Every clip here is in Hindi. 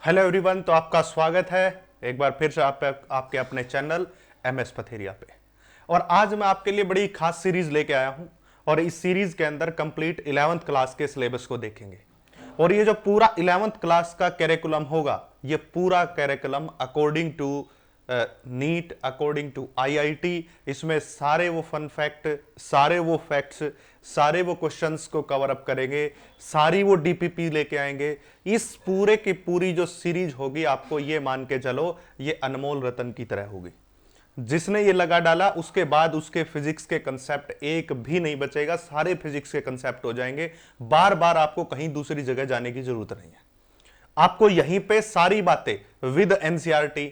हेलो एवरीवन, तो आपका स्वागत है एक बार फिर से आपके अपने चैनल MS पथेरिया पे। और आज मैं आपके लिए बड़ी खास सीरीज लेके आया हूं और इस सीरीज के अंदर कंप्लीट 11th क्लास के सिलेबस को देखेंगे। और ये जो पूरा 11th क्लास का कैरिकुलम होगा, ये पूरा curriculum according to NEET, according to IIT, इसमें सारे वो फन फैक्ट, सारे वो फैक्ट्स, सारे वो क्वेश्चंस को कवर अप करेंगे, सारी वो DPP लेके आएंगे। इस पूरे की पूरी जो सीरीज होगी, आपको ये मान के चलो ये अनमोल रतन की तरह होगी। जिसने ये लगा डाला उसके बाद उसके फिजिक्स के कंसेप्ट एक भी नहीं बचेगा, सारे फिजिक्स के कंसेप्ट हो जाएंगे। बार बार आपको कहीं दूसरी जगह जाने की जरूरत नहीं है, आपको यहीं पे सारी बातें विद NCERT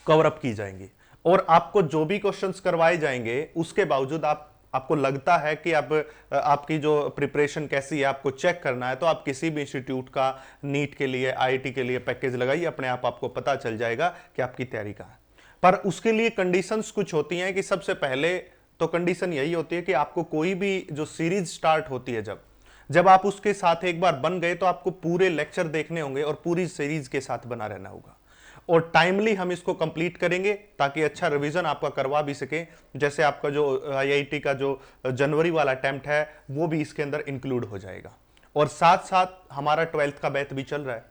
कवर अप की जाएंगी। और आपको जो भी क्वेश्चंस करवाए जाएंगे उसके बावजूद आपको लगता है कि अब आपकी जो प्रिपरेशन कैसी है, आपको चेक करना है, तो आप किसी भी इंस्टीट्यूट का नीट के लिए, IIT के लिए पैकेज लगाइए, अपने आप आपको पता चल जाएगा कि आपकी तैयारी कहाँ है। पर उसके लिए कंडीशंस कुछ होती हैं कि सबसे पहले तो कंडीशन यही होती है कि आपको कोई भी जो सीरीज स्टार्ट होती है, जब आप उसके साथ एक बार बन गए तो आपको पूरे लेक्चर देखने होंगे और पूरी सीरीज के साथ बना रहना होगा। और टाइमली हम इसको कंप्लीट करेंगे ताकि अच्छा रिवीजन आपका करवा भी सके। जैसे आपका जो IIT का जो जनवरी वाला अटेम्प्ट है वो भी इसके अंदर इंक्लूड हो जाएगा। और साथ साथ हमारा 12th का बैच भी चल रहा है,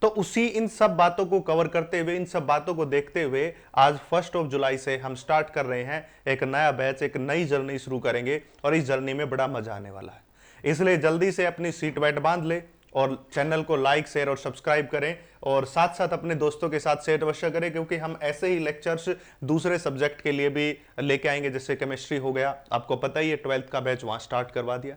तो उसी इन सब बातों को कवर करते हुए, इन सब बातों को देखते हुए आज 1 जुलाई से हम स्टार्ट कर रहे हैं एक नया बैच, एक नई जर्नी शुरू करेंगे। और इस जर्नी में बड़ा मजा आने वाला है, इसलिए जल्दी से अपनी सीट बेल्ट बांध ले और चैनल को लाइक, शेयर और सब्सक्राइब करें। और साथ साथ अपने दोस्तों के साथ शेयर अवश्य करें, क्योंकि हम ऐसे ही लेक्चर्स दूसरे सब्जेक्ट के लिए भी लेके आएंगे। जैसे केमिस्ट्री हो गया, आपको पता ही है 12th का बैच वहां स्टार्ट करवा दिया।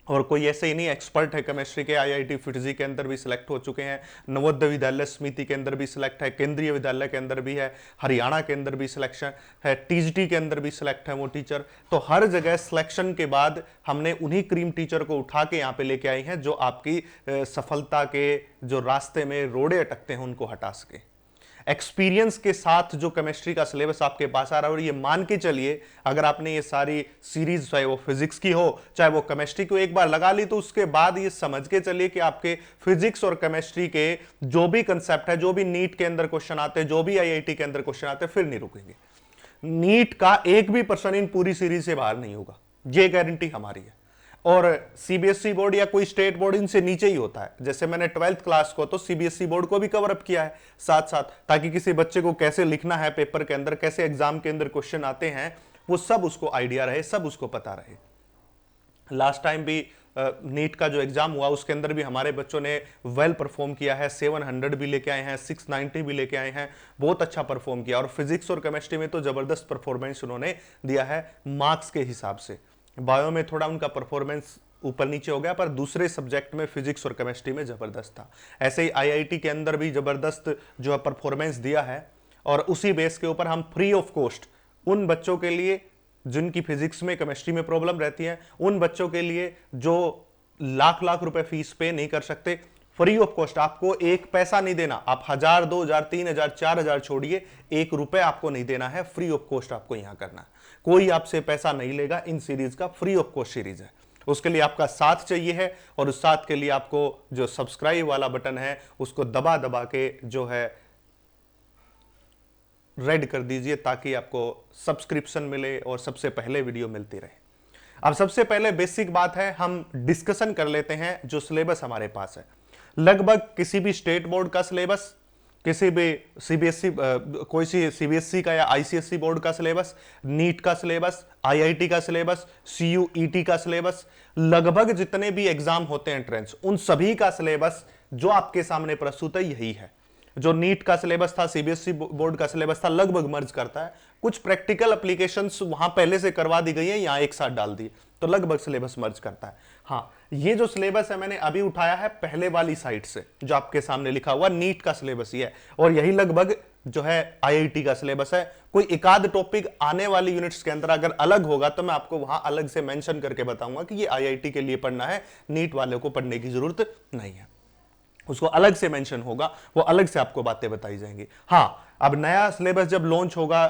और कोई ऐसे ही नहीं एक्सपर्ट है केमिस्ट्री के, IIT फिटजी के अंदर भी सिलेक्ट हो चुके हैं, नवोदय विद्यालय समिति के अंदर भी सिलेक्ट है, केंद्रीय विद्यालय के अंदर भी है, हरियाणा के अंदर भी सिलेक्शन है, TGT के अंदर भी सिलेक्ट है वो टीचर। तो हर जगह सिलेक्शन के बाद हमने उन्हीं क्रीम टीचर को उठा के यहाँ पे लेके आए हैं, जो आपकी सफलता के जो रास्ते में रोड़े अटकते हैं उनको हटा सके। एक्सपीरियंस के साथ जो केमिस्ट्री का सिलेबस आपके पास आ रहा है, और ये मान के चलिए अगर आपने ये सारी सीरीज, चाहे वो फिजिक्स की हो चाहे वो केमिस्ट्री को एक बार लगा ली, तो उसके बाद ये समझ के चलिए कि आपके फिजिक्स और केमिस्ट्री के जो भी कंसेप्ट है, जो भी नीट के अंदर क्वेश्चन आते हैं, जो भी IIT के अंदर क्वेश्चन आते हैं, फिर नहीं रुकेंगे। नीट का एक भी पर्सन इन पूरी सीरीज से बाहर नहीं होगा, ये गारंटी हमारी है। और CBSE बोर्ड या कोई स्टेट बोर्ड इनसे नीचे ही होता है। जैसे मैंने 12th क्लास को तो CBSE बोर्ड को भी कवर अप किया है साथ साथ, ताकि किसी बच्चे को कैसे लिखना है पेपर के अंदर, कैसे एग्जाम के अंदर क्वेश्चन आते हैं, वो सब उसको आइडिया रहे, सब उसको पता रहे। लास्ट टाइम भी नीट का जो एग्जाम हुआ उसके अंदर भी हमारे बच्चों ने वेल परफॉर्म किया है, 700 भी लेके आए हैं, 690 भी लेके आए हैं, बहुत अच्छा परफॉर्म किया। और फिजिक्स और केमिस्ट्री में तो जबरदस्त परफॉर्मेंस उन्होंने दिया है मार्क्स के हिसाब से। बायो में थोड़ा उनका परफॉर्मेंस ऊपर नीचे हो गया, पर दूसरे सब्जेक्ट में फिजिक्स और केमिस्ट्री में जबरदस्त था। ऐसे ही IIT के अंदर भी जबरदस्त जो है परफॉर्मेंस दिया है। और उसी बेस के ऊपर हम फ्री ऑफ कॉस्ट उन बच्चों के लिए जिनकी फिजिक्स में, केमिस्ट्री में प्रॉब्लम रहती है, उन बच्चों के लिए जो लाख लाख रुपए फीस पे नहीं कर सकते, फ्री ऑफ कॉस्ट, आपको एक पैसा नहीं देना। आप 1000, 2000, 3000, 4000 छोड़िए, 1 रुपए आपको नहीं देना है, फ्री ऑफ कॉस्ट आपको यहां करना है। कोई आपसे पैसा नहीं लेगा, इन सीरीज का फ्री ऑफ कॉस्ट सीरीज है। उसके लिए आपका साथ चाहिए है, और उस साथ के लिए आपको जो सब्सक्राइब वाला बटन है उसको दबा दबा के जो है रेड कर दीजिए, ताकि आपको सब्सक्रिप्शन मिले और सबसे पहले वीडियो मिलती रहे। अब सबसे पहले बेसिक बात है, हम डिस्कशन कर लेते हैं जो सिलेबस हमारे पास है। लगभग किसी भी स्टेट बोर्ड का सिलेबस, किसी भी CBSE, कोई सी CBSE का या ICSE बोर्ड का सिलेबस, नीट का सिलेबस, IIT का सिलेबस, CUET का सिलेबस, लगभग जितने भी एग्जाम होते हैं एंट्रेंस, उन सभी का सिलेबस जो आपके सामने प्रस्तुत है यही है। जो नीट का सिलेबस था, CBSE बोर्ड का सिलेबस था, लगभग मर्ज करता है। कुछ प्रैक्टिकल एप्लीकेशंस वहां पहले से करवा दी गई है, यहां एक साथ डाल दी, तो लगभग सिलेबस मर्ज करता है। हाँ, ये जो सिलेबस है मैंने अभी उठाया है पहले वाली साइट से, जो आपके सामने लिखा हुआ नीट का सिलेबस ही है, और यही लगभग जो है IIT का सिलेबस है। कोई एकाध टॉपिक आने वाली यूनिट्स के अंदर अगर अलग होगा तो मैं आपको वहां अलग से मेंशन करके बताऊंगा कि ये IIT के लिए पढ़ना है, नीट वाले को पढ़ने की जरूरत नहीं है। उसको अलग से मेंशन होगा, वो अलग से आपको बातें बताई जाएंगी। हाँ, अब नया सिलेबस जब लॉन्च होगा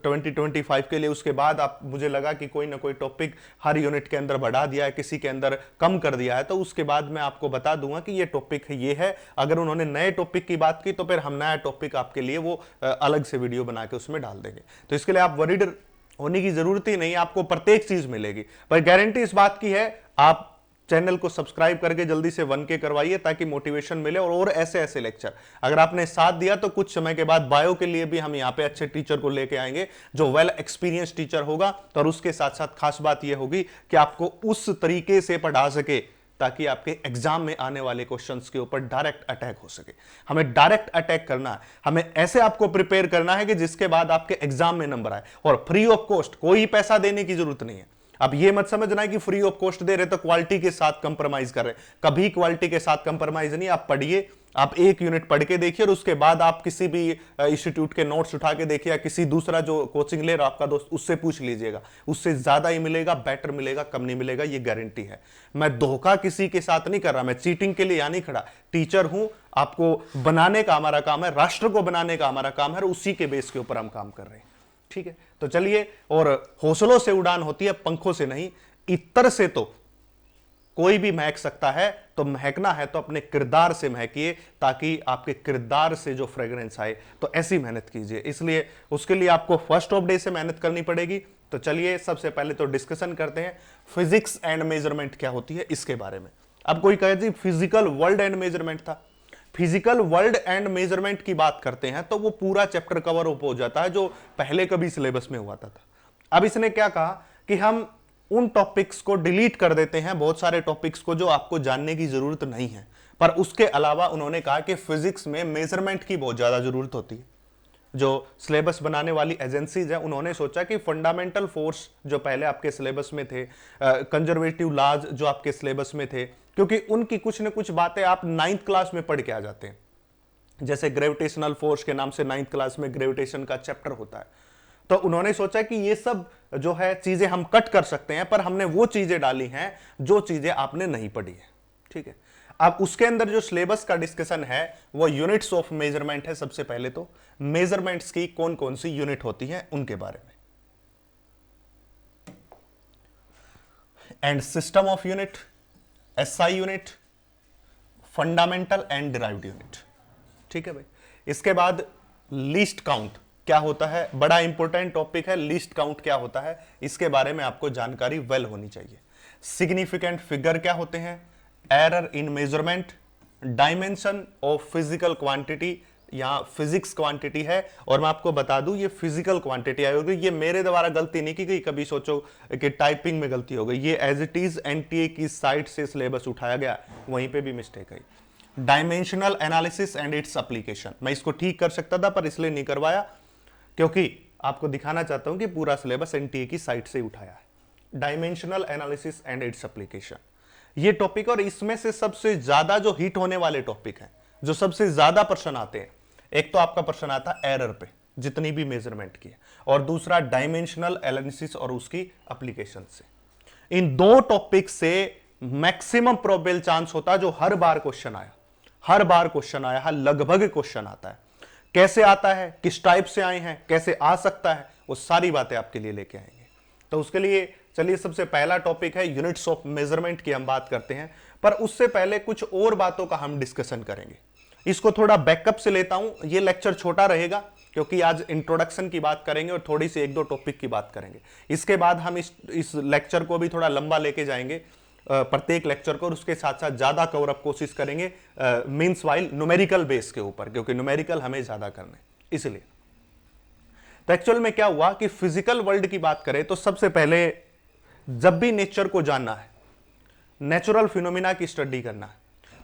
2025 के लिए, उसके बाद आप, मुझे लगा कि कोई ना कोई टॉपिक हर यूनिट के अंदर बढ़ा दिया है, किसी के अंदर कम कर दिया है, तो उसके बाद मैं आपको बता दूंगा कि ये टॉपिक है, ये है। अगर उन्होंने नए टॉपिक की बात की तो फिर हम नया टॉपिक आपके लिए वो अलग से वीडियो बना के उसमें डाल देंगे। तो इसके लिए आप वरीड होने की जरूरत ही नहीं, आपको प्रत्येक चीज मिलेगी। पर गारंटी इस बात की है, आप चैनल को सब्सक्राइब करके जल्दी से 1K करवाइए ताकि मोटिवेशन मिले, और ऐसे ऐसे लेक्चर अगर आपने साथ दिया तो कुछ समय के बाद बायो के लिए भी हम यहाँ पे अच्छे टीचर को लेके आएंगे जो वेल एक्सपीरियंस टीचर होगा। तो और उसके साथ साथ खास बात यह होगी कि आपको उस तरीके से पढ़ा सके ताकि आपके एग्जाम में आने वाले क्वेश्चंस के ऊपर डायरेक्ट अटैक हो सके। हमें डायरेक्ट अटैक करना है, हमें ऐसे आपको प्रिपेयर करना है कि जिसके बाद आपके एग्जाम में नंबर आए, और फ्री ऑफ कॉस्ट, कोई पैसा देने की जरूरत नहीं है। अब ये मत समझना है कि फ्री ऑफ कॉस्ट दे रहे तो क्वालिटी के साथ कंप्रोमाइज कर रहे, कभी क्वालिटी के साथ कंप्रोमाइज नहीं। आप पढ़िए, आप एक यूनिट पढ़ के देखिए, और उसके बाद आप किसी भी इंस्टीट्यूट के नोट्स उठा के देखिए, या किसी दूसरा जो कोचिंग ले रहा आपका दोस्त, उससे पूछ लीजिएगा, उससे ज्यादा ही मिलेगा, बेटर मिलेगा, कम नहीं मिलेगा, ये गारंटी है। मैं धोखा किसी के साथ नहीं कर रहा, मैं चीटिंग के लिए यहां नहीं खड़ा। टीचर हूं, आपको बनाने का हमारा काम है, राष्ट्र को बनाने का हमारा काम है, और उसी के बेस के ऊपर हम काम कर रहे हैं। ठीक है, तो चलिए, और हौसलों से उड़ान होती है, पंखों से नहीं। इत्र से तो कोई भी महक सकता है, तो महकना है तो अपने किरदार से महकिए, ताकि आपके किरदार से जो फ्रेग्रेंस आए। तो ऐसी मेहनत कीजिए, इसलिए उसके लिए आपको फर्स्ट ऑफ डे से मेहनत करनी पड़ेगी। तो चलिए, सबसे पहले तो डिस्कशन करते हैं फिजिक्स एंड मेजरमेंट क्या होती है इसके बारे में। अब कोई कहे जी फिजिकल वर्ल्ड एंड मेजरमेंट था, फिजिकल वर्ल्ड एंड मेजरमेंट की बात करते हैं तो वो पूरा चैप्टर कवर अप हो जाता है जो पहले कभी सिलेबस में हुआ था। अब इसने क्या कहा कि हम उन टॉपिक्स को डिलीट कर देते हैं, बहुत सारे टॉपिक्स को जो आपको जानने की जरूरत नहीं है, पर उसके अलावा उन्होंने कहा कि फिजिक्स में मेजरमेंट की बहुत ज्यादा जरूरत होती है। जो सिलेबस बनाने वाली एजेंसीज हैं, उन्होंने सोचा कि फंडामेंटल फोर्स जो पहले आपके सिलेबस में थे, कंजर्वेटिव लॉज जो आपके सिलेबस में थे, क्योंकि उनकी कुछ न कुछ बातें आप 9th क्लास में पढ़ के आ जाते हैं। जैसे ग्रेविटेशनल फोर्स के नाम से 9th क्लास में ग्रेविटेशन का चैप्टर होता है। तो उन्होंने सोचा कि ये सब जो है चीजें हम कट कर सकते हैं, पर हमने वो चीजें डाली हैं जो चीजें आपने नहीं पढ़ी है। ठीक है, अब उसके अंदर जो सिलेबस का डिस्कशन है वो यूनिट्स ऑफ मेजरमेंट है। सबसे पहले तो मेजरमेंट्स की कौन कौन सी यूनिट होती हैं उनके बारे में, and system of unit, SI unit, fundamental and derived unit. ठीक है भाई, इसके बाद लीस्ट काउंट क्या होता है, बड़ा इंपॉर्टेंट टॉपिक है। लीस्ट काउंट क्या होता है, इसके बारे में आपको जानकारी वेल होनी चाहिए। सिग्निफिकेंट फिगर क्या होते हैं, error in measurement, dimension of physical quantity, यहां फिजिक्स क्वांटिटी है, और मैं आपको बता दूं ये फिजिकल क्वांटिटी आई होगी, ये मेरे द्वारा गलती नहीं की गई, कभी सोचो कि टाइपिंग में गलती हो गई, ये एज इट इज एनटीए की साइट से सिलेबस उठाया गया, वहीं पे भी mistake I. Dimensional analysis and its application, मैं इसको ठीक कर सकता था पर इसलिए नहीं करवाया, क्योंकि आपको दिखाना चाहता हूं कि पूरा सिलेबस एनटीए की साइट से उठाया है। Dimensional analysis and its application ये टॉपिक, और इसमें से सबसे ज्यादा जो हिट होने वाले टॉपिक हैं, जो सबसे ज्यादा प्रश्न आते हैं, एक तो आपका प्रश्न आता है एरर पे, जितनी भी मेजरमेंट की है, और दूसरा डायमेंशनल एनालिसिस और उसकी एप्लीकेशन से। इन दो टॉपिक से मैक्सिमम प्रोबेबल चांस होता है जो हर बार क्वेश्चन आया, हर बार क्वेश्चन आया है, लगभग क्वेश्चन आता है। कैसे आता है, किस टाइप से आए हैं, कैसे आ सकता है, वो सारी बातें आपके लिए लेके आएंगे। तो उसके लिए चलिए, सबसे पहला टॉपिक है यूनिट्स ऑफ मेजरमेंट की हम बात करते हैं, पर उससे पहले कुछ और बातों का हम डिस्कशन करेंगे। इसको थोड़ा बैकअप से लेता हूं, ये लेक्चर छोटा रहेगा क्योंकि आज इंट्रोडक्शन की बात करेंगे और थोड़ी सी एक दो टॉपिक की बात करेंगे। इसके बाद हम इस लेक्चर को भी थोड़ा लंबा लेके जाएंगे, प्रत्येक लेक्चर को, और उसके साथ साथ ज्यादा कवर अप कोशिश करेंगे मींस वाइल न्यूमेरिकल बेस के ऊपर, क्योंकि न्यूमेरिकल हमें ज्यादा करने इसलिए। तो एक्चुअल में क्या हुआ कि फिजिकल वर्ल्ड की बात करें तो सबसे पहले जब भी नेचर को जानना है, नेचुरल फिनोमिना की स्टडी करना है,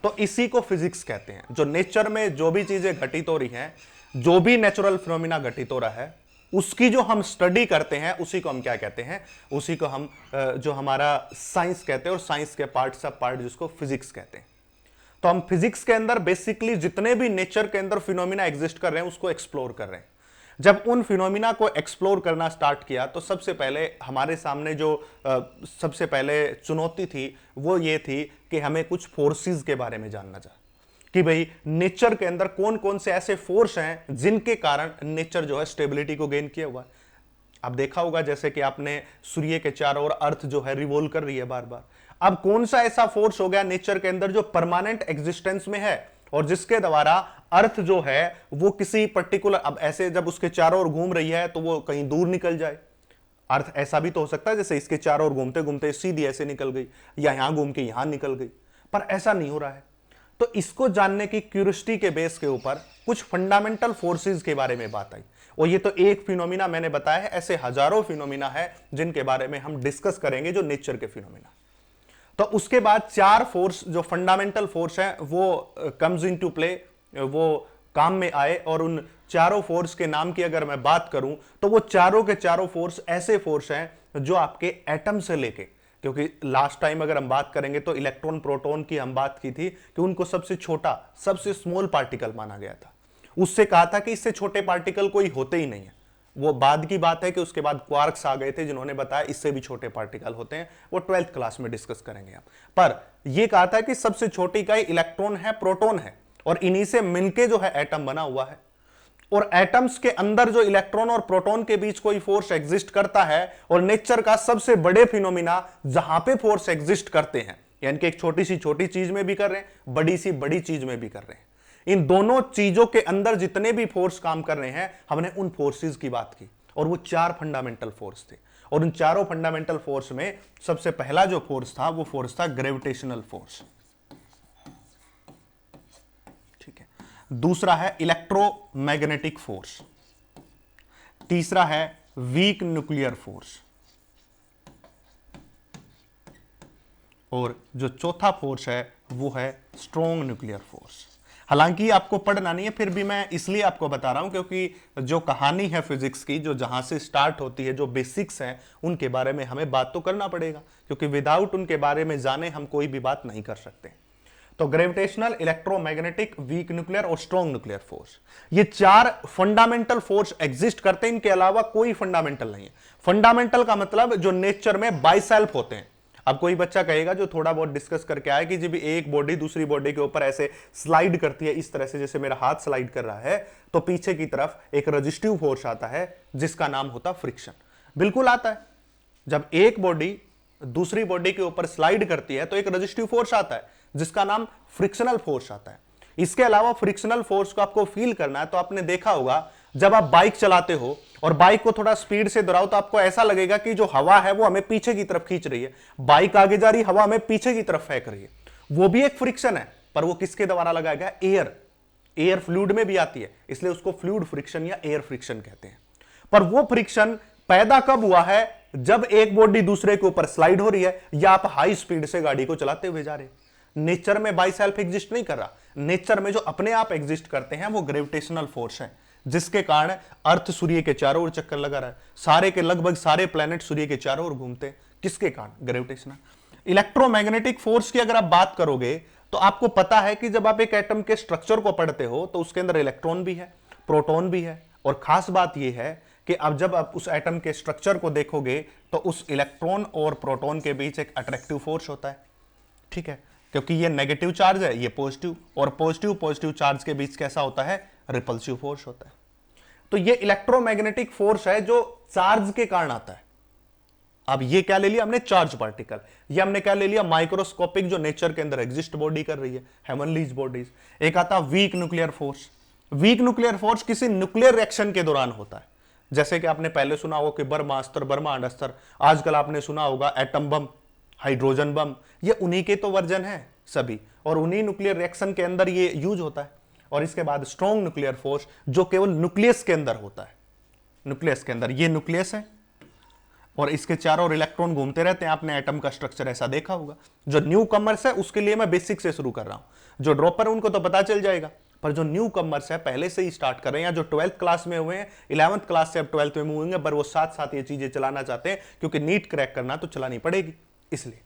तो इसी को फिजिक्स कहते हैं। जो नेचर में जो भी चीजें घटित हो रही हैं, जो भी नेचुरल फिनोमिना घटित हो रहा है, उसकी जो हम स्टडी करते हैं उसी को हम क्या कहते हैं, उसी को हम जो हमारा साइंस कहते हैं, और साइंस के पार्ट सब पार्ट जिसको फिजिक्स कहते हैं। तो हम फिजिक्स के अंदर बेसिकली जितने भी नेचर के अंदर फिनोमिना एग्जिस्ट कर रहे हैं उसको एक्सप्लोर कर रहे हैं। जब उन फिनोमिना को एक्सप्लोर करना स्टार्ट किया तो सबसे पहले हमारे सामने जो सबसे पहले चुनौती थी वो ये थी कि हमें कुछ फोर्सेस के बारे में जानना था। कि भाई नेचर के अंदर कौन कौन से ऐसे फोर्स हैं जिनके कारण नेचर जो है स्टेबिलिटी को गेन किया हुआ है। अब देखा होगा जैसे कि आपने सूर्य के चारों ओर अर्थ जो है रिवॉल्व कर रही है बार बार। अब कौन सा ऐसा फोर्स हो गया नेचर के अंदर जो परमानेंट एग्जिस्टेंस में है और जिसके द्वारा अर्थ जो है वो किसी पर्टिकुलर, अब ऐसे जब उसके चारों ओर घूम रही है तो वो कहीं दूर निकल जाए। अर्थ ऐसा भी तो हो सकता है जैसे इसके चारों ओर घूमते घूमते सीधी ऐसे निकल गई या यहां घूम के यहां निकल गई, पर ऐसा नहीं हो रहा है। तो इसको जानने की क्यूरियोसिटी के बेस के ऊपर कुछ फंडामेंटल फोर्सेस के बारे में बात आई, और ये तो एक फिनोमिना मैंने बताया है, ऐसे हजारों फिनोमिना है जिनके बारे में हम डिस्कस करेंगे जो नेचर के फिनोमिना। तो उसके बाद चार फोर्स जो फंडामेंटल फोर्स है वो कम्स इनटू प्ले, वो काम में आए, और उन चारों फोर्स के नाम की अगर मैं बात करूं तो वो चारों के चारों फोर्स ऐसे फोर्स हैं जो आपके एटम से लेके, क्योंकि लास्ट टाइम अगर हम बात करेंगे तो इलेक्ट्रॉन प्रोटॉन की हम बात की थी कि उनको सबसे छोटा सबसे स्मॉल पार्टिकल माना गया था। उससे कहा था कि इससे छोटे पार्टिकल कोई होते ही नहीं है। वो बाद की बात है कि उसके बाद क्वार्क्स आ गए थे जिन्होंने बताया इससे भी छोटे पार्टिकल होते हैं, वो 12th क्लास में डिस्कस करेंगे आप। पर यह कहा था कि सबसे छोटी इकाई इलेक्ट्रॉन है, प्रोटॉन है, और इन्हीं से मिलके जो है एटम बना हुआ है। और एटम्स के अंदर जो इलेक्ट्रॉन और प्रोटॉन के बीच कोई फोर्स एग्जिस्ट करता है, और नेचर का सबसे बड़े फिनोमिना जहां पे फोर्स एग्जिस्ट करते हैं, यानी कि एक छोटी सी छोटी चीज में भी कर रहे हैं, बड़ी सी बड़ी चीज में भी कर रहे हैं, इन दोनों चीजों के अंदर जितने भी फोर्स काम कर रहे हैं, हमने उन फोर्सेस की बात की, और वो चार फंडामेंटल फोर्स थे। और उन चारों फंडामेंटल फोर्स में सबसे पहला जो फोर्स था वो फोर्स था ग्रेविटेशनल फोर्स, ठीक है। दूसरा है इलेक्ट्रोमैग्नेटिक फोर्स, तीसरा है वीक न्यूक्लियर फोर्स, और जो चौथा फोर्स है वो है स्ट्रॉन्ग न्यूक्लियर फोर्स। हालांकि आपको पढ़ना नहीं है, फिर भी मैं इसलिए आपको बता रहा हूं क्योंकि जो कहानी है फिजिक्स की, जो जहां से स्टार्ट होती है, जो बेसिक्स हैं, उनके बारे में हमें बात तो करना पड़ेगा, क्योंकि विदाउट उनके बारे में जाने हम कोई भी बात नहीं कर सकते। तो ग्रेविटेशनल, इलेक्ट्रोमैग्नेटिक, वीक न्यूक्लियर और स्ट्रॉन्ग न्यूक्लियर फोर्स, ये चार फंडामेंटल फोर्स एग्जिस्ट करते हैं। इनके अलावा कोई फंडामेंटल नहीं है। फंडामेंटल का मतलब जो नेचर में बाइसेल्फ होते हैं। अब कोई बच्चा कहेगा जो थोड़ा बहुत डिस्कस करके आया कि जब एक बॉडी दूसरी बॉडी के ऊपर ऐसे स्लाइड करती है, इस तरह से जैसे मेरा हाथ स्लाइड कर रहा है, तो पीछे की तरफ एक रेजिस्टिव फोर्स आता है जिसका नाम होता फ्रिक्शन। बिल्कुल आता है। जब एक बॉडी दूसरी बॉडी के ऊपर स्लाइड करती है तो एक रेजिस्टिव फोर्स आता है जिसका नाम फ्रिक्शनल फोर्स आता है। इसके अलावा फ्रिक्शनल फोर्स को आपको फील करना है तो आपने देखा होगा जब आप बाइक चलाते हो और बाइक को थोड़ा स्पीड से दौड़ाओ तो आपको ऐसा लगेगा कि जो हवा है वो हमें पीछे की तरफ खींच रही है, बाइक आगे जा रही, हवा हमें पीछे की तरफ फेंक रही है। वो भी एक फ्रिक्शन है, पर वो किसके द्वारा लगाया गया? एयर फ्लूइड में भी आती है, इसलिए उसको फ्लूइड फ्रिक्शन या एयर फ्रिक्शन कहते हैं। पर वो फ्रिक्शन पैदा कब हुआ है? जब एक बॉडी दूसरे के ऊपर स्लाइड हो रही है या आप हाई स्पीड से गाड़ी को चलाते हुए जा रहे हैं। नेचर में बाइसेल्फ एग्जिस्ट नहीं कर रहा। नेचर में जो अपने आप एग्जिस्ट करते हैं वो ग्रेविटेशनल फोर्स है, जिसके कारण अर्थ सूर्य के चारों ओर चक्कर लगा रहा है। सारे के लगभग सारे प्लैनेट सूर्य के चारों ओर घूमते हैं, किसके कारण? ग्रेविटेशनल। इलेक्ट्रोमैग्नेटिक फोर्स की अगर आप बात करोगे तो आपको पता है कि जब आप एक एटम के स्ट्रक्चर को पढ़ते हो तो उसके अंदर इलेक्ट्रॉन भी है, प्रोटॉन भी है, और खास बात यह है कि अब जब आप उस एटम के स्ट्रक्चर को देखोगे तो उस इलेक्ट्रॉन और प्रोटॉन के बीच एक अट्रैक्टिव फोर्स होता है, ठीक है, क्योंकि ये नेगेटिव चार्ज है, ये पॉजिटिव, और पॉजिटिव चार्ज के बीच कैसा होता है? रिपल्सिव फोर्स होता है। तो ये इलेक्ट्रोमैग्नेटिक फोर्स है जो चार्ज के कारण आता है। अब ये क्या ले लिया हमने? Charge particle. ये हमने क्या ले लिया? माइक्रोस्कोपिक, जो नेचर के अंदर एग्जिस्ट बॉडी कर रही है, हेवनलीज बॉडीज। एक आता weak nuclear force. Weak nuclear force किसी न्यूक्लियर रिएक्शन के दौरान होता है, जैसे कि आपने पहले सुना होगा कि बर्मास्त्र, बर्मा अस्त्र, आजकल आपने सुना होगा एटम बम, हाइड्रोजन बम, ये उन्हीं के तो वर्जन है सभी, और उन्हीं न्यूक्लियर रिएक्शन के अंदर ये यूज होता है। और इसके बाद स्ट्रॉन्ग न्यूक्लियर फोर्स जो केवल न्यूक्लियस के अंदर होता है। न्यूक्लियस के अंदर ये न्यूक्लियस है और इसके चारों ओर इलेक्ट्रॉन घूमते रहते हैं। आपने एटम का स्ट्रक्चर ऐसा देखा होगा। जो न्यू कमर्स है उसके लिए मैं बेसिक से शुरू कर रहा हूं, जो ड्रॉपर है उनको तो पता चल जाएगा, पर जो न्यू कमर्स है पहले से ही स्टार्ट कर रहे हैं, या जो 12th क्लास में हुए हैं, 11th क्लास से अब 12th में हुए हैं, पर वो साथ साथ ये चीजें चलाना चाहते हैं क्योंकि नीट क्रैक करना तो चलानी पड़ेगी इसलिए।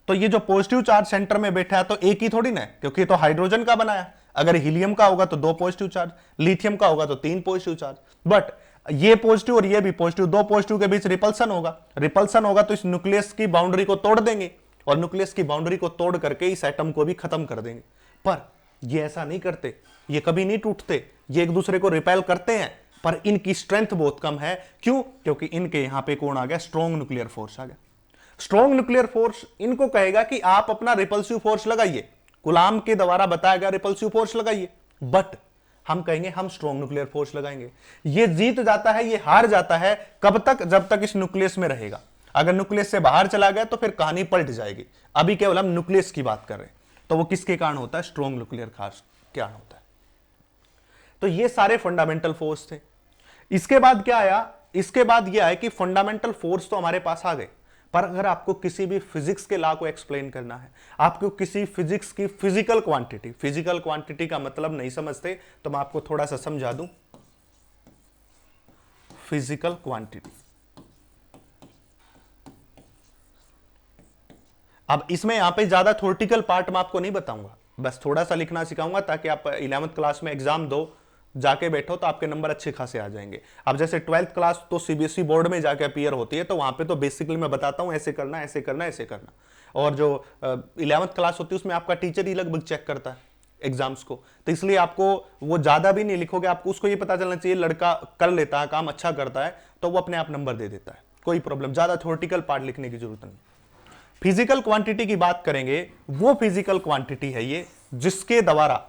तो ये जो पॉजिटिव चार्ज सेंटर में बैठा है तो एक ही थोड़ी ना है, क्योंकि तो हाइड्रोजन का बनाया। अगर हीलियम का होगा तो 2 पॉजिटिव चार्ज, लिथियम का होगा तो 3 पॉजिटिव चार्ज, बट ये पॉजिटिव और ये भी पॉजिटिव, 2 पॉजिटिव के बीच रिपल्सन होगा। रिपल्सन होगा तो इस न्यूक्लियस की बाउंड्री को तोड़ देंगे, और न्यूक्लियस की बाउंड्री को तोड़ करके इस एटम को भी खत्म कर देंगे। पर ये ऐसा नहीं करते, ये कभी नहीं टूटते, ये एक दूसरे को रिपेल करते हैं, पर इनकी स्ट्रेंथ बहुत कम है। क्यों? क्योंकि इनके यहां पे कौन आ गया? स्ट्रॉन्ग न्यूक्लियर फोर्स आ गया। स्ट्रॉन्ग न्यूक्लियर फोर्स इनको कहेगा कि आप अपना रिपल्सिव फोर्स लगाइए, कूलाम के द्वारा बताया गया रिपल्सिव फोर्स लगाइए, बट हम कहेंगे हम स्ट्रॉन्ग न्यूक्लियर फोर्स लगाएंगे। ये जीत जाता है, ये हार जाता है। कब तक? जब तक इस न्यूक्लियस में रहेगा। अगर न्यूक्लियस से बाहर चला गया तो फिर कहानी पलट जाएगी। अभी केवल हम न्यूक्लियस की बात कर रहे हैं, तो वो किसके कारण होता है? स्ट्रॉन्ग न्यूक्लियर खास कारण होता है। तो ये सारे फंडामेंटल फोर्स थे। इसके बाद क्या आया? इसके बाद ये आया कि फंडामेंटल फोर्स तो हमारे पास आ गए, पर अगर आपको किसी भी फिजिक्स के लॉ को एक्सप्लेन करना है, आपको किसी फिजिक्स की फिजिकल क्वांटिटी का मतलब नहीं समझते तो मैं आपको थोड़ा सा समझा दूं। फिजिकल क्वांटिटी, अब इसमें यहां पे ज्यादा थ्योरेटिकल पार्ट मैं आपको नहीं बताऊंगा, बस थोड़ा सा लिखना सिखाऊंगा ताकि आप 11th क्लास में एग्जाम दो, जाके बैठो तो आपके नंबर अच्छे खासे आ जाएंगे। अब जैसे 12th क्लास तो सीबीएसई बोर्ड में जाके अपीयर होती है, तो वहां पे तो बेसिकली मैं बताता हूं ऐसे करना, ऐसे करना, ऐसे करना। और जो 11th क्लास होती है उसमें आपका टीचर ही लगभग चेक करता है एग्जाम्स को, तो इसलिए आपको वो ज्यादा भी नहीं लिखोगे, आपको उसको ये पता चलना चाहिए लड़का कर लेता है काम, अच्छा करता है, तो वो अपने आप नंबर दे देता है, कोई प्रॉब्लम, ज्यादा थ्योरेटिकल पार्ट लिखने की जरूरत नहीं। फिजिकल क्वांटिटी की बात करेंगे, वो फिजिकल क्वांटिटी है ये जिसके द्वारा,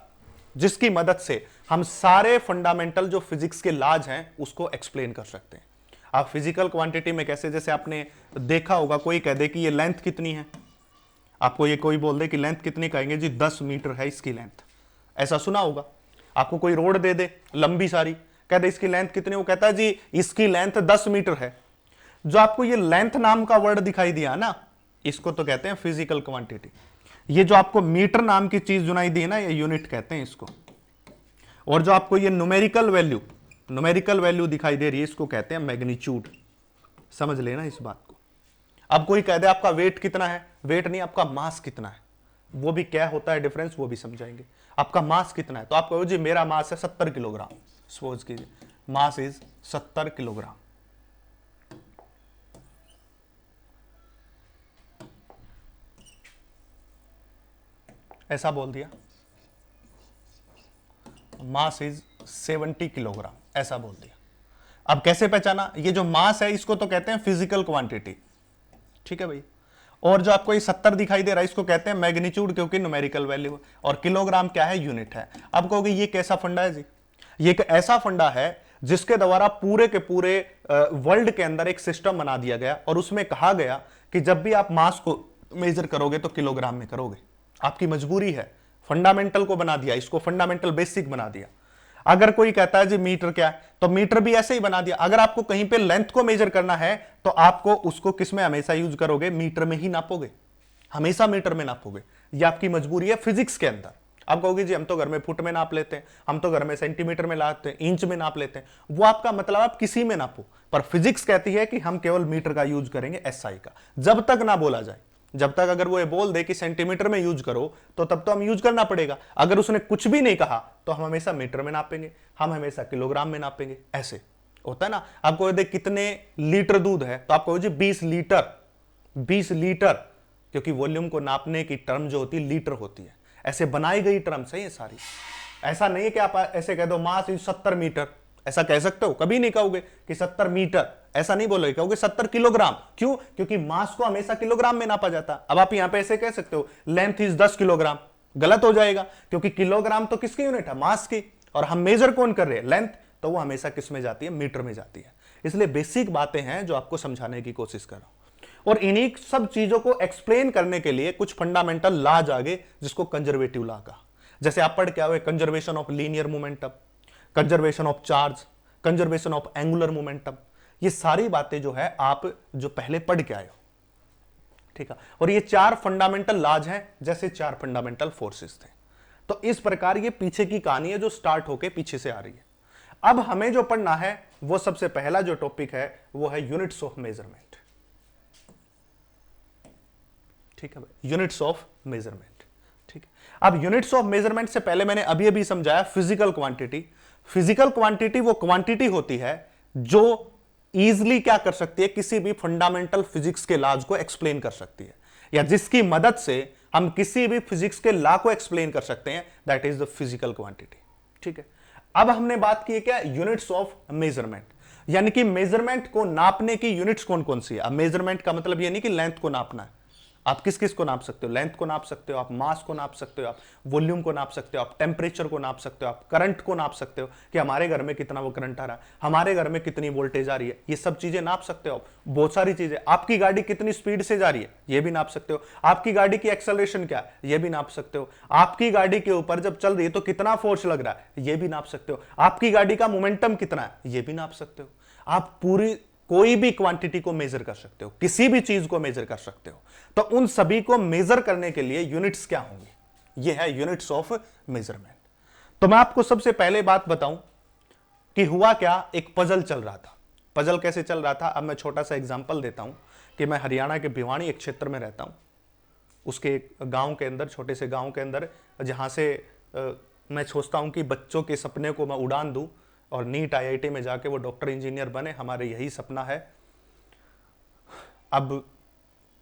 जिसकी मदद से हम सारे फंडामेंटल जो फिजिक्स के लॉज हैं उसको एक्सप्लेन कर सकते हैं। आप फिजिकल क्वांटिटी में कैसे, जैसे आपने देखा होगा कोई कह दे कि ये लेंथ कितनी है, आपको ये कोई बोल दे कि लेंथ कितनी, कहेंगे जी 10 मीटर है इसकी लेंथ, ऐसा सुना होगा। आपको कोई रोड दे दे लंबी सारी, कह दे इसकी लेंथ कितनी, वो कहता है जी इसकी लेंथ 10 मीटर है। जो आपको ये लेंथ नाम का वर्ड दिखाई दिया ना, इसको तो कहते हैं फिजिकल क्वांटिटी। ये जो आपको मीटर नाम की चीज सुनाई दी है ना, ये यूनिट कहते हैं इसको। और जो आपको ये न्यूमेरिकल वैल्यू दिखाई दे रही है, इसको कहते हैं मैग्नीट्यूड। समझ लेना इस बात को। अब कोई कह दे आपका वेट कितना है, वेट नहीं, आपका मास कितना है, वो भी क्या होता है डिफरेंस, वो भी समझाएंगे। आपका मास कितना है, तो आप कहो जी मेरा मास है 70 किलोग्राम, सपोज कीजिए मास इज 70 किलोग्राम। ऐसा बोल दिया, मास इज 70 किलोग्राम, ऐसा बोल दिया। अब कैसे पहचाना? ये जो मास है इसको तो कहते हैं फिजिकल क्वांटिटी, ठीक है भाई। और जो आपको ये 70 दिखाई दे रहा है इसको कहते हैं मैग्नीट्यूड, क्योंकि न्यूमेरिकल वैल्यू, और किलोग्राम क्या है? यूनिट है। अब कहोगे ये कैसा फंडा है जी? ये एक ऐसा फंडा है जिसके द्वारा पूरे के पूरे वर्ल्ड के अंदर एक सिस्टम बना दिया गया, और उसमें कहा गया कि जब भी आप मास को मेजर करोगे तो किलोग्राम में करोगे, आपकी मजबूरी है। फंडामेंटल को बना दिया, इसको फंडामेंटल बेसिक बना दिया। अगर कोई कहता है जी मीटर क्या है, तो मीटर भी ऐसे ही बना दिया। अगर आपको कहीं पे लेंथ को मेजर करना है तो आपको उसको किस में हमेशा यूज करोगे? मीटर में ही नापोगे, हमेशा मीटर में नापोगे। ये आपकी मजबूरी है फिजिक्स के अंदर। आप कहोगे जी हम तो घर में फुट में नाप लेते हैं, हम तो घर में सेंटीमीटर में लाते हैं, इंच में नाप लेते हैं। वो आपका मतलब आप किसी में नापो, पर फिजिक्स कहती है कि हम केवल मीटर का यूज करेंगे, एसआई का, जब तक ना बोला जाए। जब तक अगर वो ये बोल दे कि सेंटीमीटर में यूज करो तो तब तो हम यूज करना पड़ेगा। अगर उसने कुछ भी नहीं कहा तो हम हमेशा मीटर में नापेंगे, हम हमेशा किलोग्राम में नापेंगे। ऐसे होता है ना। आपको दे कितने लीटर दूध है, तो आप कहो जी 20 लीटर, 20 लीटर, क्योंकि वॉल्यूम को नापने की टर्म जो होती है लीटर होती है। ऐसे बनाई गई टर्म्स है ये सारी। ऐसा नहीं है कि आप ऐसे कह दो मास 70 मीटर, ऐसा कह सकते हो? कभी नहीं कहोगे कि 70 मीटर, ऐसा नहीं बोलोगे, कहोगे 70 किलोग्राम। क्यों? क्योंकि मास को हमेशा किलोग्राम में नापा जाता है। अब आप यहां पे ऐसे कह सकते हो लेंथ इज 10 किलोग्राम, गलत हो जाएगा, क्योंकि किलोग्राम तो किसकी यूनिट है? मास की। और हम मेजर कौन कर रहे हैं? लेंथ, तो वो हमेशा किस में जाती है? मीटर में जाती है। इसलिए बेसिक बातें हैं जो आपको समझाने की कोशिश कर रहा हूं। और इन्हीं सब चीजों को एक्सप्लेन करने के लिए कुछ फंडामेंटल लॉज आगे, जिसको कंजर्वेटिव लॉ का, जैसे आप पढ़ क्या हुए, conservation of linear momentum, conservation of charge, conservation of angular momentum. ये सारी बातें जो है आप जो पहले पढ़ के आए हो, ठीक है। और ये 4 फंडामेंटल लॉज हैं, जैसे 4 फंडामेंटल फोर्सेस थे। तो इस प्रकार ये पीछे की कहानी है जो स्टार्ट होके पीछे से आ रही है। अब हमें जो पढ़ना है वो सबसे पहला जो टॉपिक है वो है यूनिट्स ऑफ मेजरमेंट, ठीक है भाई, यूनिट्स ऑफ मेजरमेंट, ठीक है। अब यूनिट्स ऑफ मेजरमेंट से पहले मैंने अभी अभी समझाया फिजिकल क्वांटिटी। फिजिकल क्वांटिटी वो क्वांटिटी होती है जो इजीली क्या कर सकती है? किसी भी फंडामेंटल फिजिक्स के लॉज को एक्सप्लेन कर सकती है, या जिसकी मदद से हम किसी भी फिजिक्स के लॉ को एक्सप्लेन कर सकते हैं, that is the physical quantity. ठीक है, अब हमने बात की है क्या, यूनिट्स ऑफ मेजरमेंट, यानी कि मेजरमेंट को नापने की यूनिट्स कौन कौन सी है। अब मेजरमेंट का मतलब ये नहीं कि लेंथ को नापना है, आप किस किस को नाप सकते हो, लेंथ को नाप सकते हो, आप मास को नाप सकते हो, आप वॉल्यूम को नाप सकते हो, आप टेम्परेचर को नाप सकते हो, आप करंट को नाप सकते हो कि हमारे घर में कितना वो करंट आ रहा है, हमारे घर में कितनी वोल्टेज आ रही है, ये सब चीजें नाप सकते हो। बहुत सारी चीजें, आपकी गाड़ी कितनी स्पीड से जा रही है ये भी नाप सकते हो, आपकी गाड़ी की एक्सेलरेशन क्या है ये भी नाप सकते हो, आपकी गाड़ी के ऊपर जब चल रही है तो कितना फोर्स लग रहा है ये भी नाप सकते हो, आपकी गाड़ी का मोमेंटम कितना है ये भी नाप सकते हो। आप पूरी कोई भी क्वांटिटी को मेजर कर सकते हो, किसी भी चीज को मेजर कर सकते हो। तो उन सभी को मेजर करने के लिए यूनिट्स क्या होंगी, ये है यूनिट्स ऑफ मेजरमेंट। तो मैं आपको सबसे पहले बात बताऊं कि हुआ क्या, एक पजल चल रहा था। पजल कैसे चल रहा था, अब मैं छोटा सा एग्जांपल देता हूं कि मैं हरियाणा के भिवानी एक क्षेत्र में रहता हूं, उसके एक गांव के अंदर, छोटे से गांव के अंदर, जहां से मैं सोचता हूं कि बच्चों के सपने को मैं उड़ान दूं और नीट आईआईटी में जाके वो डॉक्टर इंजीनियर बने, हमारे यही सपना है। अब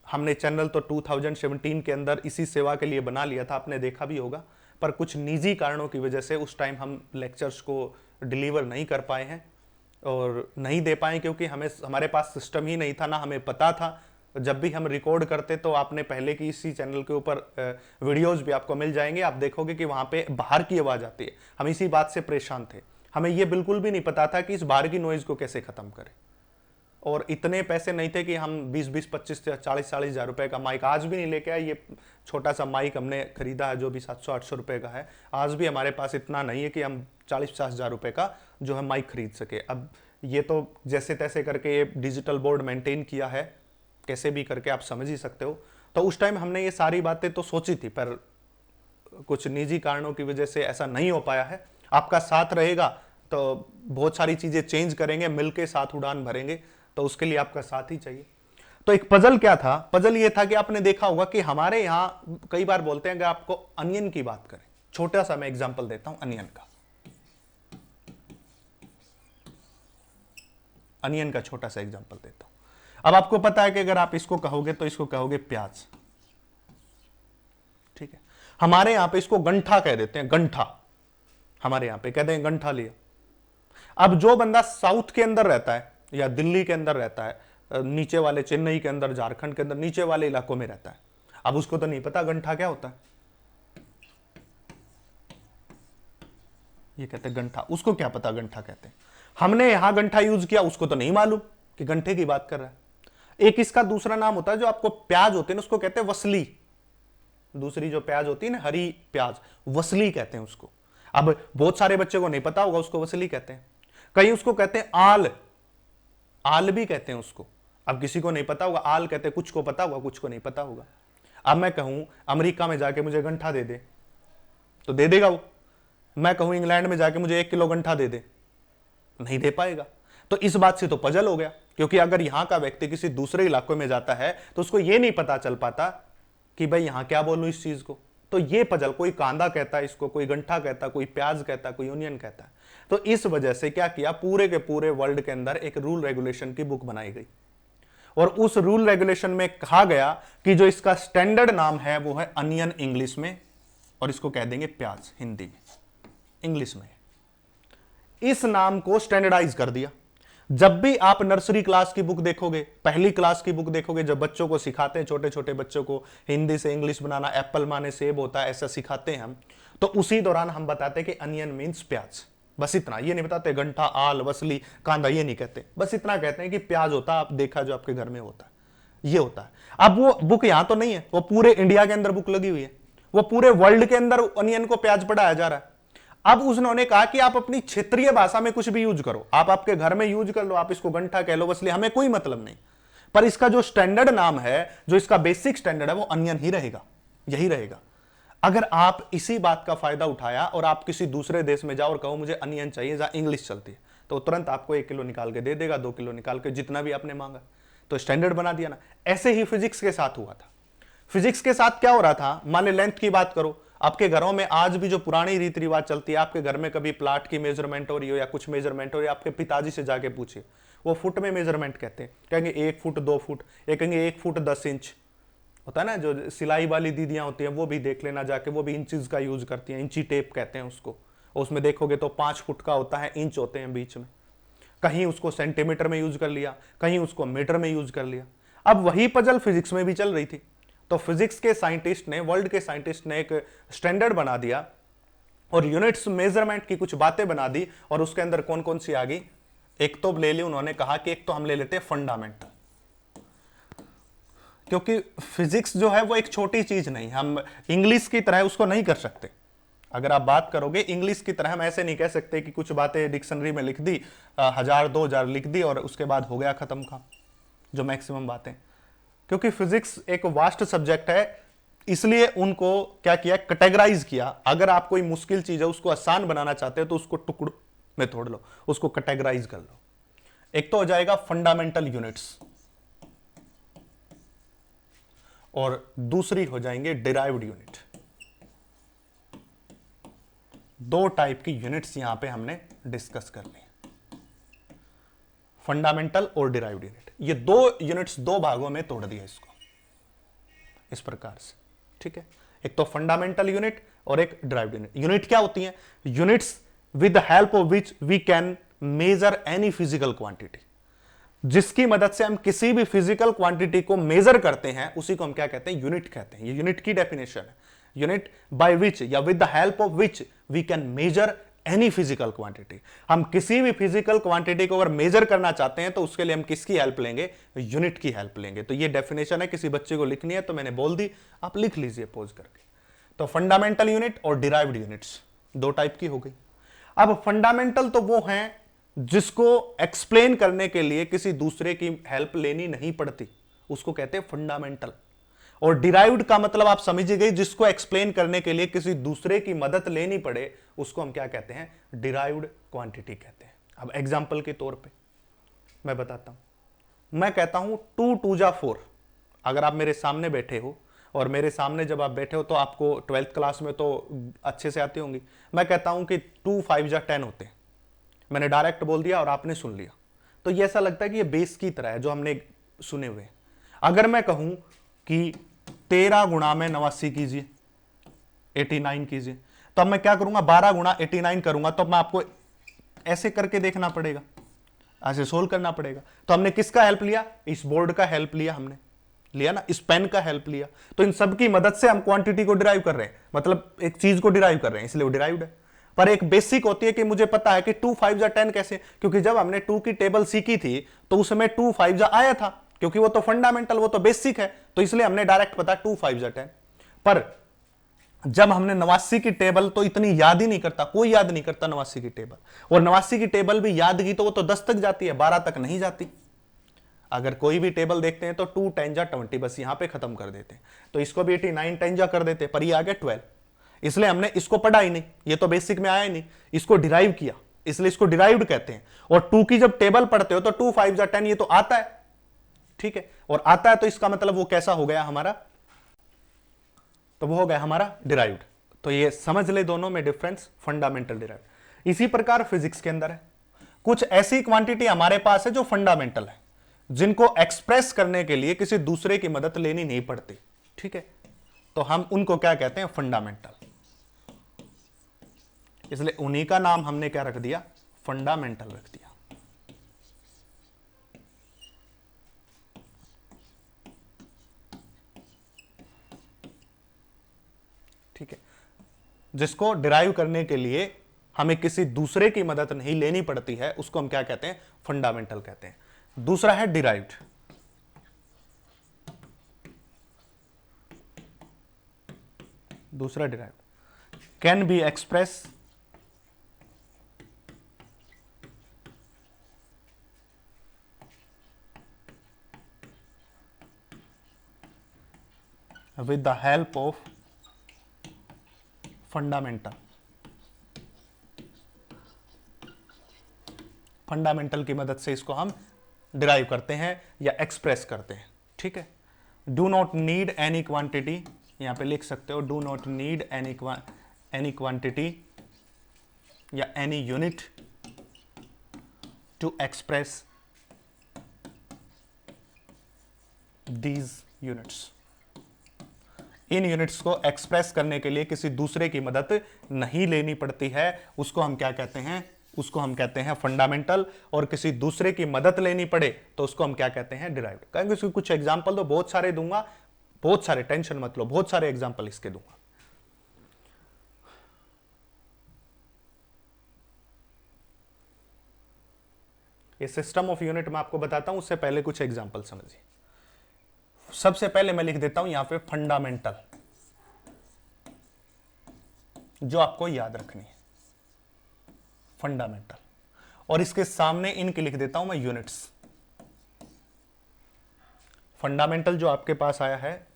हमने चैनल तो 2017 के अंदर इसी सेवा के लिए बना लिया था, आपने देखा भी होगा, पर कुछ निजी कारणों की वजह से उस टाइम हम लेक्चर्स को डिलीवर नहीं कर पाए हैं और नहीं दे पाए, क्योंकि हमारे पास सिस्टम ही नहीं था, ना हमें पता था। जब भी हम रिकॉर्ड करते तो आपने पहले की इसी चैनल के ऊपर वीडियोस भी आपको मिल जाएंगे, आप देखोगे कि वहां पे बाहर की आवाज आती है। हम इसी बात से परेशान थे, हमें यह बिल्कुल भी नहीं पता था कि इस बाहर की नॉइज को कैसे खत्म करें, और इतने पैसे नहीं थे कि हम 20-20, 25, 40-40 हजार रुपए का माइक आज भी नहीं लेके आए। ये छोटा सा माइक हमने खरीदा है जो भी 700-800 रुपए का है, आज भी हमारे पास इतना नहीं है कि हम 40-50 हजार रुपए का जो है माइक खरीद सके। अब ये तो जैसे तैसे करके ये डिजिटल बोर्ड मेंटेन किया है, कैसे भी करके आप समझ ही सकते हो। तो उस टाइम हमने ये सारी बातें तो सोची थी, पर कुछ निजी कारणों की वजह से ऐसा नहीं हो पाया है। आपका साथ रहेगा तो बहुत सारी चीजें चेंज करेंगे, मिलके साथ उड़ान भरेंगे, तो उसके लिए आपका साथ ही चाहिए। तो एक पजल क्या था, पजल ये था कि आपने देखा होगा कि हमारे यहां कई बार बोलते हैं, अगर आपको अनियन की बात करें, छोटा सा मैं एग्जांपल देता हूं अनियन का, अनियन का छोटा सा एग्जांपल देता हूं। अब आपको पता है कि अगर आप इसको कहोगे तो इसको कहोगे प्याज, ठीक है। हमारे यहां पे इसको गंठा कह देते हैं, गंठा, हमारे यहां पे कहते हैं गंठा लिया। अब जो बंदा साउथ के अंदर रहता है या दिल्ली के अंदर रहता है, नीचे वाले चेन्नई के अंदर, झारखंड के अंदर नीचे वाले इलाकों में रहता है, अब उसको तो नहीं पता गंठा क्या होता है, ये कहते हैं गंठा, उसको क्या पता गंठा कहते हैं। हमने यहां गंठा यूज किया, उसको तो नहीं मालूम कि गंठे की बात कर रहा है। एक इसका दूसरा नाम होता है, जो आपको प्याज होते हैं उसको कहते हैं वसली, दूसरी जो प्याज होती है ना हरी प्याज, वसली कहते हैं उसको। अब बहुत सारे बच्चे को नहीं पता होगा उसको वसली कहते हैं, कई उसको कहते हैं आल, आल भी कहते हैं उसको। अब किसी को नहीं पता होगा आल कहते हैं, कुछ को पता होगा कुछ को नहीं पता होगा। अब मैं कहूं अमेरिका में जाके मुझे गंठा दे दे तो दे देगा वो, मैं कहूं इंग्लैंड में जाके मुझे 1 किलो गंठा दे दे, नहीं दे पाएगा। तो इस बात से तो पजल हो गया, क्योंकि अगर यहां का व्यक्ति किसी दूसरे इलाकों में जाता है तो उसको यह नहीं पता चल पाता कि भाई यहां क्या बोलूं इस चीज को। तो ये पजल, कोई कांदा कहता है इसको, कोई गंठा कहता, कोई प्याज कहता, कोई ओनियन कहता है। तो इस वजह से क्या किया, पूरे के पूरे वर्ल्ड के अंदर एक रूल रेगुलेशन की बुक बनाई गई, और उस रूल रेगुलेशन में कहा गया कि जो इसका स्टैंडर्ड नाम है वो है अनियन इंग्लिश में, और इसको कह देंगे प्याज हिंदी में, इंग्लिश में। इस नाम को स्टैंडर्डाइज कर दिया। जब भी आप नर्सरी क्लास की बुक देखोगे, पहली क्लास की बुक देखोगे, जब बच्चों को सिखाते हैं, छोटे छोटे बच्चों को हिंदी से इंग्लिश बनाना, एप्पल माने सेब होता है, ऐसा सिखाते हैं हम, तो उसी दौरान हम बताते हैं कि अनियन मीन्स प्याज, बस इतना। ये नहीं बताते गंठा, आल, वसली, कांदा, ये नहीं कहते, बस इतना कहते हैं कि प्याज होता है, आप देखा जो आपके घर में होता है, ये होता है। अब वो बुक यहां तो नहीं है, वो पूरे इंडिया के अंदर बुक लगी हुई है, वो पूरे वर्ल्ड के अंदर अनियन को प्याज पढ़ाया जा रहा है। अब उन्होंने कहा कि आप अपनी क्षेत्रीय भाषा में कुछ भी यूज करो, आप आपके घर में यूज कर लो, आप इसको गंठा कह लो, वसली, हमें कोई मतलब नहीं, पर इसका जो स्टैंडर्ड नाम है, जो इसका बेसिक स्टैंडर्ड है, वो अनियन ही रहेगा, यही रहेगा। अगर आप इसी बात का फायदा उठाया और आप किसी दूसरे देश में जाओ और कहो मुझे अनियन चाहिए, जहां इंग्लिश चलती है, तो तुरंत आपको 1 किलो निकाल के दे देगा, 2 किलो निकाल के, जितना भी आपने मांगा। तो स्टैंडर्ड बना दिया ना। ऐसे ही फिजिक्स के साथ हुआ था। फिजिक्स के साथ क्या हो रहा था, मान ले लेंथ की बात करो, आपके घरों में आज भी जो पुरानी रीति रिवाज चलती है, आपके घर में कभी प्लाट की मेजरमेंट हो रही हो या कुछ मेजरमेंट हो रही है, आपके पिताजी से जाके पूछिए, वो फुट में मेजरमेंट कहते हैं, कहेंगे 1 फुट 2 फुट, ये कहेंगे 1 फुट 10 इंच, होता है ना, जो सिलाई वाली दीदियां होती हैं वो भी देख लेना जाके, वो भी इंचेस का यूज करती हैं, इंची टेप कहते हैं उसको। उसमें देखोगे तो 5 फुट का होता है, इंच होते हैं बीच में। कहीं उसको सेंटीमीटर में यूज कर लिया, कहीं उसको मीटर में यूज कर लिया। अब वही पजल फिजिक्स में भी चल रही थी। तो फिजिक्स के साइंटिस्ट ने, वर्ल्ड के साइंटिस्ट ने एक स्टैंडर्ड बना दिया और यूनिट्स मेजरमेंट की कुछ बातें बना दी। और उसके अंदर कौन कौन सी आ गई? एक तो ले ली उन्होंने, कहा कि एक तो हम ले लेते हैं फंडामेंटल, क्योंकि फिजिक्स जो है वो एक छोटी चीज नहीं, हम इंग्लिश की तरह उसको नहीं कर सकते। अगर आप बात करोगे इंग्लिश की तरह, हम ऐसे नहीं कह सकते कि कुछ बातें डिक्शनरी में लिख दी, 1000-2000 लिख दी और उसके बाद हो गया खत्म काम, जो मैक्सिमम बातें। क्योंकि फिजिक्स एक वास्ट सब्जेक्ट है, इसलिए उनको क्या किया, कैटेगराइज किया। अगर आप कोई मुश्किल चीज है उसको आसान बनाना चाहते हो तो उसको टुकड़ों में तोड़ लो, उसको कैटेगराइज कर लो। एक तो हो जाएगा फंडामेंटल यूनिट्स और दूसरी हो जाएंगे डिराइव्ड यूनिट। दो टाइप की यूनिट्स यहां पे हमने डिस्कस कर ली, फंडामेंटल और डिराइव्ड यूनिट। ये दो यूनिट्स दो भागों में तोड़ दिया इसको इस प्रकार से, ठीक है। एक तो फंडामेंटल यूनिट और एक डिराइव्ड यूनिट। यूनिट क्या होती है? Units with the help of which we can measure any physical quantity. जिसकी मदद से हम किसी भी फिजिकल क्वांटिटी को मेजर करते हैं उसी को हम क्या कहते हैं? यूनिट कहते हैं। ये यूनिट की डेफिनेशन है। यूनिट बाय विच या with the help of which we can measure any physical quantity. हम किसी भी फिजिकल क्वांटिटी को अगर मेजर करना चाहते हैं तो उसके लिए हम किसकी हेल्प लेंगे? यूनिट की हेल्प लेंगे। तो ये डेफिनेशन है, किसी बच्चे को लिखनी है तो मैंने बोल दी, आप लिख लीजिए पोज करके। तो फंडामेंटल यूनिट और डिराइव्ड यूनिट्स दो टाइप की हो गई। अब फंडामेंटल तो वो हैं जिसको एक्सप्लेन करने के लिए किसी दूसरे की हेल्प लेनी नहीं पड़ती, उसको कहते हैं फंडामेंटल। और डिराइव्ड का मतलब आप समझ गए, जिसको एक्सप्लेन करने के लिए किसी दूसरे की मदद लेनी पड़े उसको हम क्या कहते हैं? डिराइव्ड क्वांटिटी कहते हैं। अब एग्जांपल के तौर पे मैं बताता हूं। मैं कहता हूं 2 2 जा 4। अगर आप मेरे सामने बैठे हो, और मेरे सामने जब आप बैठे हो तो आपको 12th क्लास में तो अच्छे से आती होंगी, मैं कहता हूं कि 2 5 जा 10 होते हैं। मैंने डायरेक्ट बोल दिया और आपने सुन लिया, तो ये ऐसा लगता है कि ये बेस की तरह है जो हमने सुने हुए। अगर मैं कहूं कि 13 गुणा में 89 कीजिए, 89 कीजिए, तो अब मैं क्या करूंगा? 12 गुणा 89 करूंगा, तो मैं आपको ऐसे करके देखना पड़ेगा, ऐसे सोल्व करना पड़ेगा। तो हमने किसका हेल्प लिया? इस बोर्ड का हेल्प लिया, हमने लिया ना, इस पेन का हेल्प लिया। तो इन सब की मदद से हम क्वांटिटी को डिराइव कर रहे हैं, मतलब एक चीज को डिराइव कर रहे हैं, इसलिए वो डिराइव्ड है। पर एक बेसिक होती है कि मुझे पता है कि 2 5 जा 10 कैसे, क्योंकि जब हमने 2 की टेबल सीखी थी तो उसमें 2 5 जा आया था, क्योंकि वो तो फंडामेंटल, वो तो बेसिक है, तो इसलिए हमने डायरेक्ट पता 2 5 जा 10। पर जब हमने 89 की टेबल तो इतनी याद ही नहीं करता, कोई याद नहीं करता 89 की टेबल, और 89 की टेबल भी याद की तो वो तो 10 तक जाती है, 12 तक नहीं जाती। अगर कोई भी टेबल देखते हैं तो 2 10 जा 20, बस यहां पे खत्म कर देते हैं। तो इसको भी 89 10 जा कर देते, पर ये आ गया 12, इसलिए हमने इसको पढ़ा ही नहीं, ये तो बेसिक में आया ही नहीं, इसको डिराइव किया, इसलिए इसको डिराइव्ड कहते हैं। और 2 की जब टेबल पढ़ते हो तो 2 5 जा 10 ये तो आता है, ठीक है, और आता है तो इसका मतलब वो कैसा हो गया हमारा? तो वो हो गया हमारा डिराइव्ड। तो ये समझ ले दोनों में डिफरेंस, फंडामेंटल डिराइव्ड। इसी प्रकार फिजिक्स के अंदर है, कुछ ऐसी क्वांटिटी हमारे पास है जो फंडामेंटल है, जिनको एक्सप्रेस करने के लिए किसी दूसरे की मदद लेनी नहीं पड़ती, ठीक है, तो हम उनको क्या कहते हैं? फंडामेंटल। इसलिए उन्हीं का नाम हमने क्या रख दिया? फंडामेंटल रख दिया। ठीक है, जिसको डिराइव करने के लिए हमें किसी दूसरे की मदद नहीं लेनी पड़ती है उसको हम क्या कहते हैं? फंडामेंटल कहते हैं। दूसरा है डिराइव्ड। दूसरा derived can be express with the help of fundamental। Fundamental की मदद से इसको हम डिराइव करते हैं या एक्सप्रेस करते हैं, ठीक है। Do not need any quantity, यहां पे लिख सकते हो, do not need any quantity या any unit to express these units. इन यूनिट्स को एक्सप्रेस करने के लिए किसी दूसरे की मदद नहीं लेनी पड़ती है, उसको हम क्या कहते हैं, उसको हम कहते हैं फंडामेंटल। और किसी दूसरे की मदद लेनी पड़े तो उसको हम क्या कहते हैं, डिराइव्ड। कहेंगे इसके कुछ एग्जांपल तो बहुत सारे दूंगा, बहुत सारे, टेंशन मत लो, बहुत सारे एग्जांपल इसके दूंगा। ये सिस्टम ऑफ यूनिट मैं आपको बताता हूं, उससे पहले कुछ एग्जांपल समझिए। सबसे पहले मैं लिख देता हूं यहां पे फंडामेंटल, जो आपको याद रखनी है, फंडामेंटल। और इसके सामने इनके लिख देता हूं मैं यूनिट्स। फंडामेंटल जो आपके पास आया है,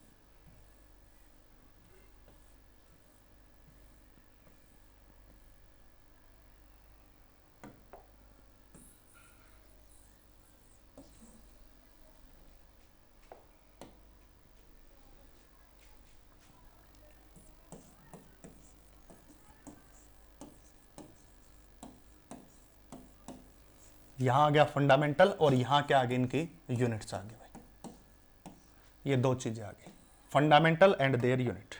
यहां आ गया फंडामेंटल और यहां क्या आ गई, इनकी यूनिट्स आ गई भाई। ये दो चीजें आ गई, फंडामेंटल एंड देयर यूनिट।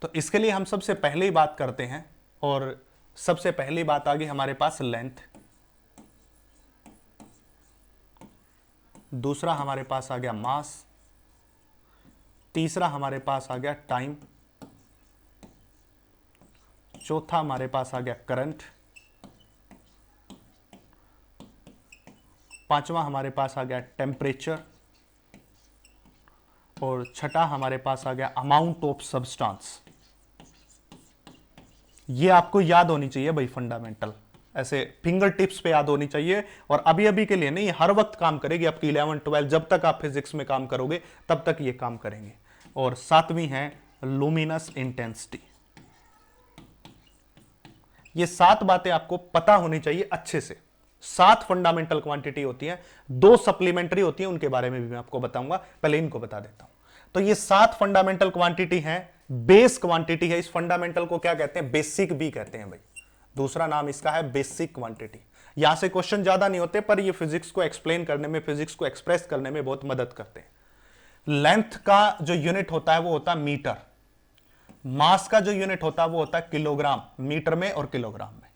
तो इसके लिए हम सबसे पहले ही बात करते हैं, और सबसे पहली बात आ गई हमारे पास लेंथ। दूसरा हमारे पास आ गया मास। तीसरा हमारे पास आ गया टाइम। चौथा हमारे पास आ गया करंट। पांचवा हमारे पास आ गया टेम्परेचर। और छठा हमारे पास आ गया अमाउंट ऑफ सब्सटेंस। ये आपको याद होनी चाहिए भाई, फंडामेंटल ऐसे फिंगर टिप्स पे याद होनी चाहिए। और अभी अभी के लिए नहीं, हर वक्त काम करेगी आपकी 11 12, जब तक आप फिजिक्स में काम करोगे तब तक ये काम करेंगे। और सातवीं है लुमिनस इंटेंसिटी। ये 7 बातें आपको पता होनी चाहिए अच्छे से। 7 फंडामेंटल क्वांटिटी होती है, 2 सप्लीमेंट्री होती है, उनके बारे में भी मैं आपको बताऊंगा, पहले इनको बता देता हूं। तो ये 7 फंडामेंटल क्वांटिटी है, बेस क्वांटिटी है। इस फंडामेंटल को क्या कहते हैं, बेसिक भी कहते हैं भाई, दूसरा नाम इसका है बेसिक क्वांटिटी। यहां से क्वेश्चन ज्यादा नहीं होते, पर ये फिजिक्स को एक्सप्लेन करने में, फिजिक्स को एक्सप्रेस करने में बहुत मदद करते हैं। लेंथ का जो यूनिट होता है वो होता है मीटर। मास का जो यूनिट होता है वो होता है किलोग्राम, मीटर में और किलोग्राम में।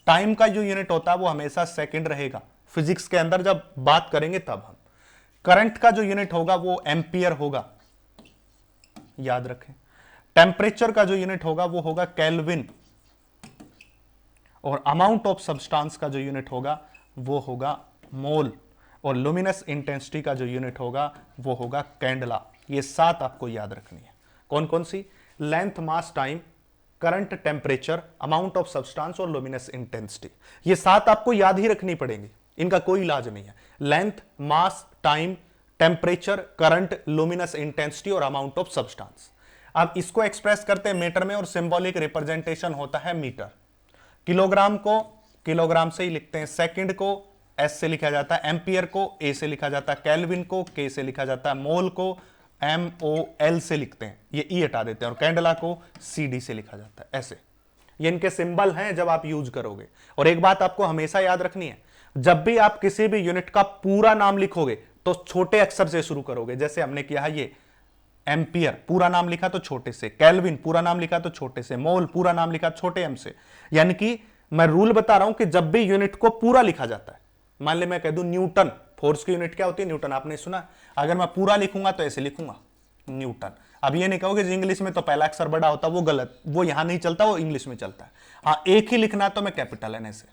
टाइम का जो यूनिट होता है वो हमेशा सेकंड रहेगा, फिजिक्स के अंदर जब बात करेंगे तब हम। करंट का जो यूनिट होगा वो एम्पियर होगा, याद रखें। टेम्परेचर का जो यूनिट होगा वो होगा केल्विन। और अमाउंट ऑफ सब्सटेंस का जो यूनिट होगा वो होगा मोल। और लुमिनस इंटेंसिटी का जो यूनिट होगा वो होगा कैंडला। ये 7 आपको याद रखनी है। कौन कौन सी, length, mass, time, current, temperature, amount of substance और लुमिनस इंटेंसिटी। ये 7 आपको याद ही रखनी पड़ेगी, इनका कोई इलाज नहीं है। Length, mass, time, temperature, current, luminous intensity और अमाउंट ऑफ सब्सटेंस। अब इसको एक्सप्रेस करते हैं मीटर में, और सिंबॉलिक रिप्रेजेंटेशन होता है मीटर। किलोग्राम को किलोग्राम से ही लिखते हैं, सेकंड को एस से लिखा जाता है, एम्पियर को ए से लिखा जाता है, केल्विन को के से लिखा जाता है, मोल को MOL से लिखते हैं, ये ई हटा देते हैं, और कैंडला को CD से लिखा जाता है। ऐसे ये इनके सिंबल हैं जब आप यूज करोगे। और एक बात आपको हमेशा याद रखनी है, जब भी आप किसी भी यूनिट का पूरा नाम लिखोगे तो छोटे अक्षर से शुरू करोगे। जैसे हमने किया है ये एम्पियर, पूरा नाम लिखा तो छोटे से, केल्विन पूरा नाम लिखा तो छोटे से, मोल पूरा नाम लिखा छोटे एम से। यानी कि मैं रूल बता रहा हूं कि जब भी यूनिट को पूरा लिखा जाता है, मान ले मैं कह दूं न्यूटन, फोर्स की यूनिट क्या होती है, न्यूटन, आपने सुना। अगर मैं पूरा लिखूंगा तो ऐसे लिखूंगा, न्यूटन। अब ये नहीं कहोगे इंग्लिश में तो पहला अक्षर बड़ा होता, वो गलत, वो यहां नहीं चलता, वो इंग्लिश में चलता है। हाँ, एक ही लिखना तो मैं कैपिटल एन से,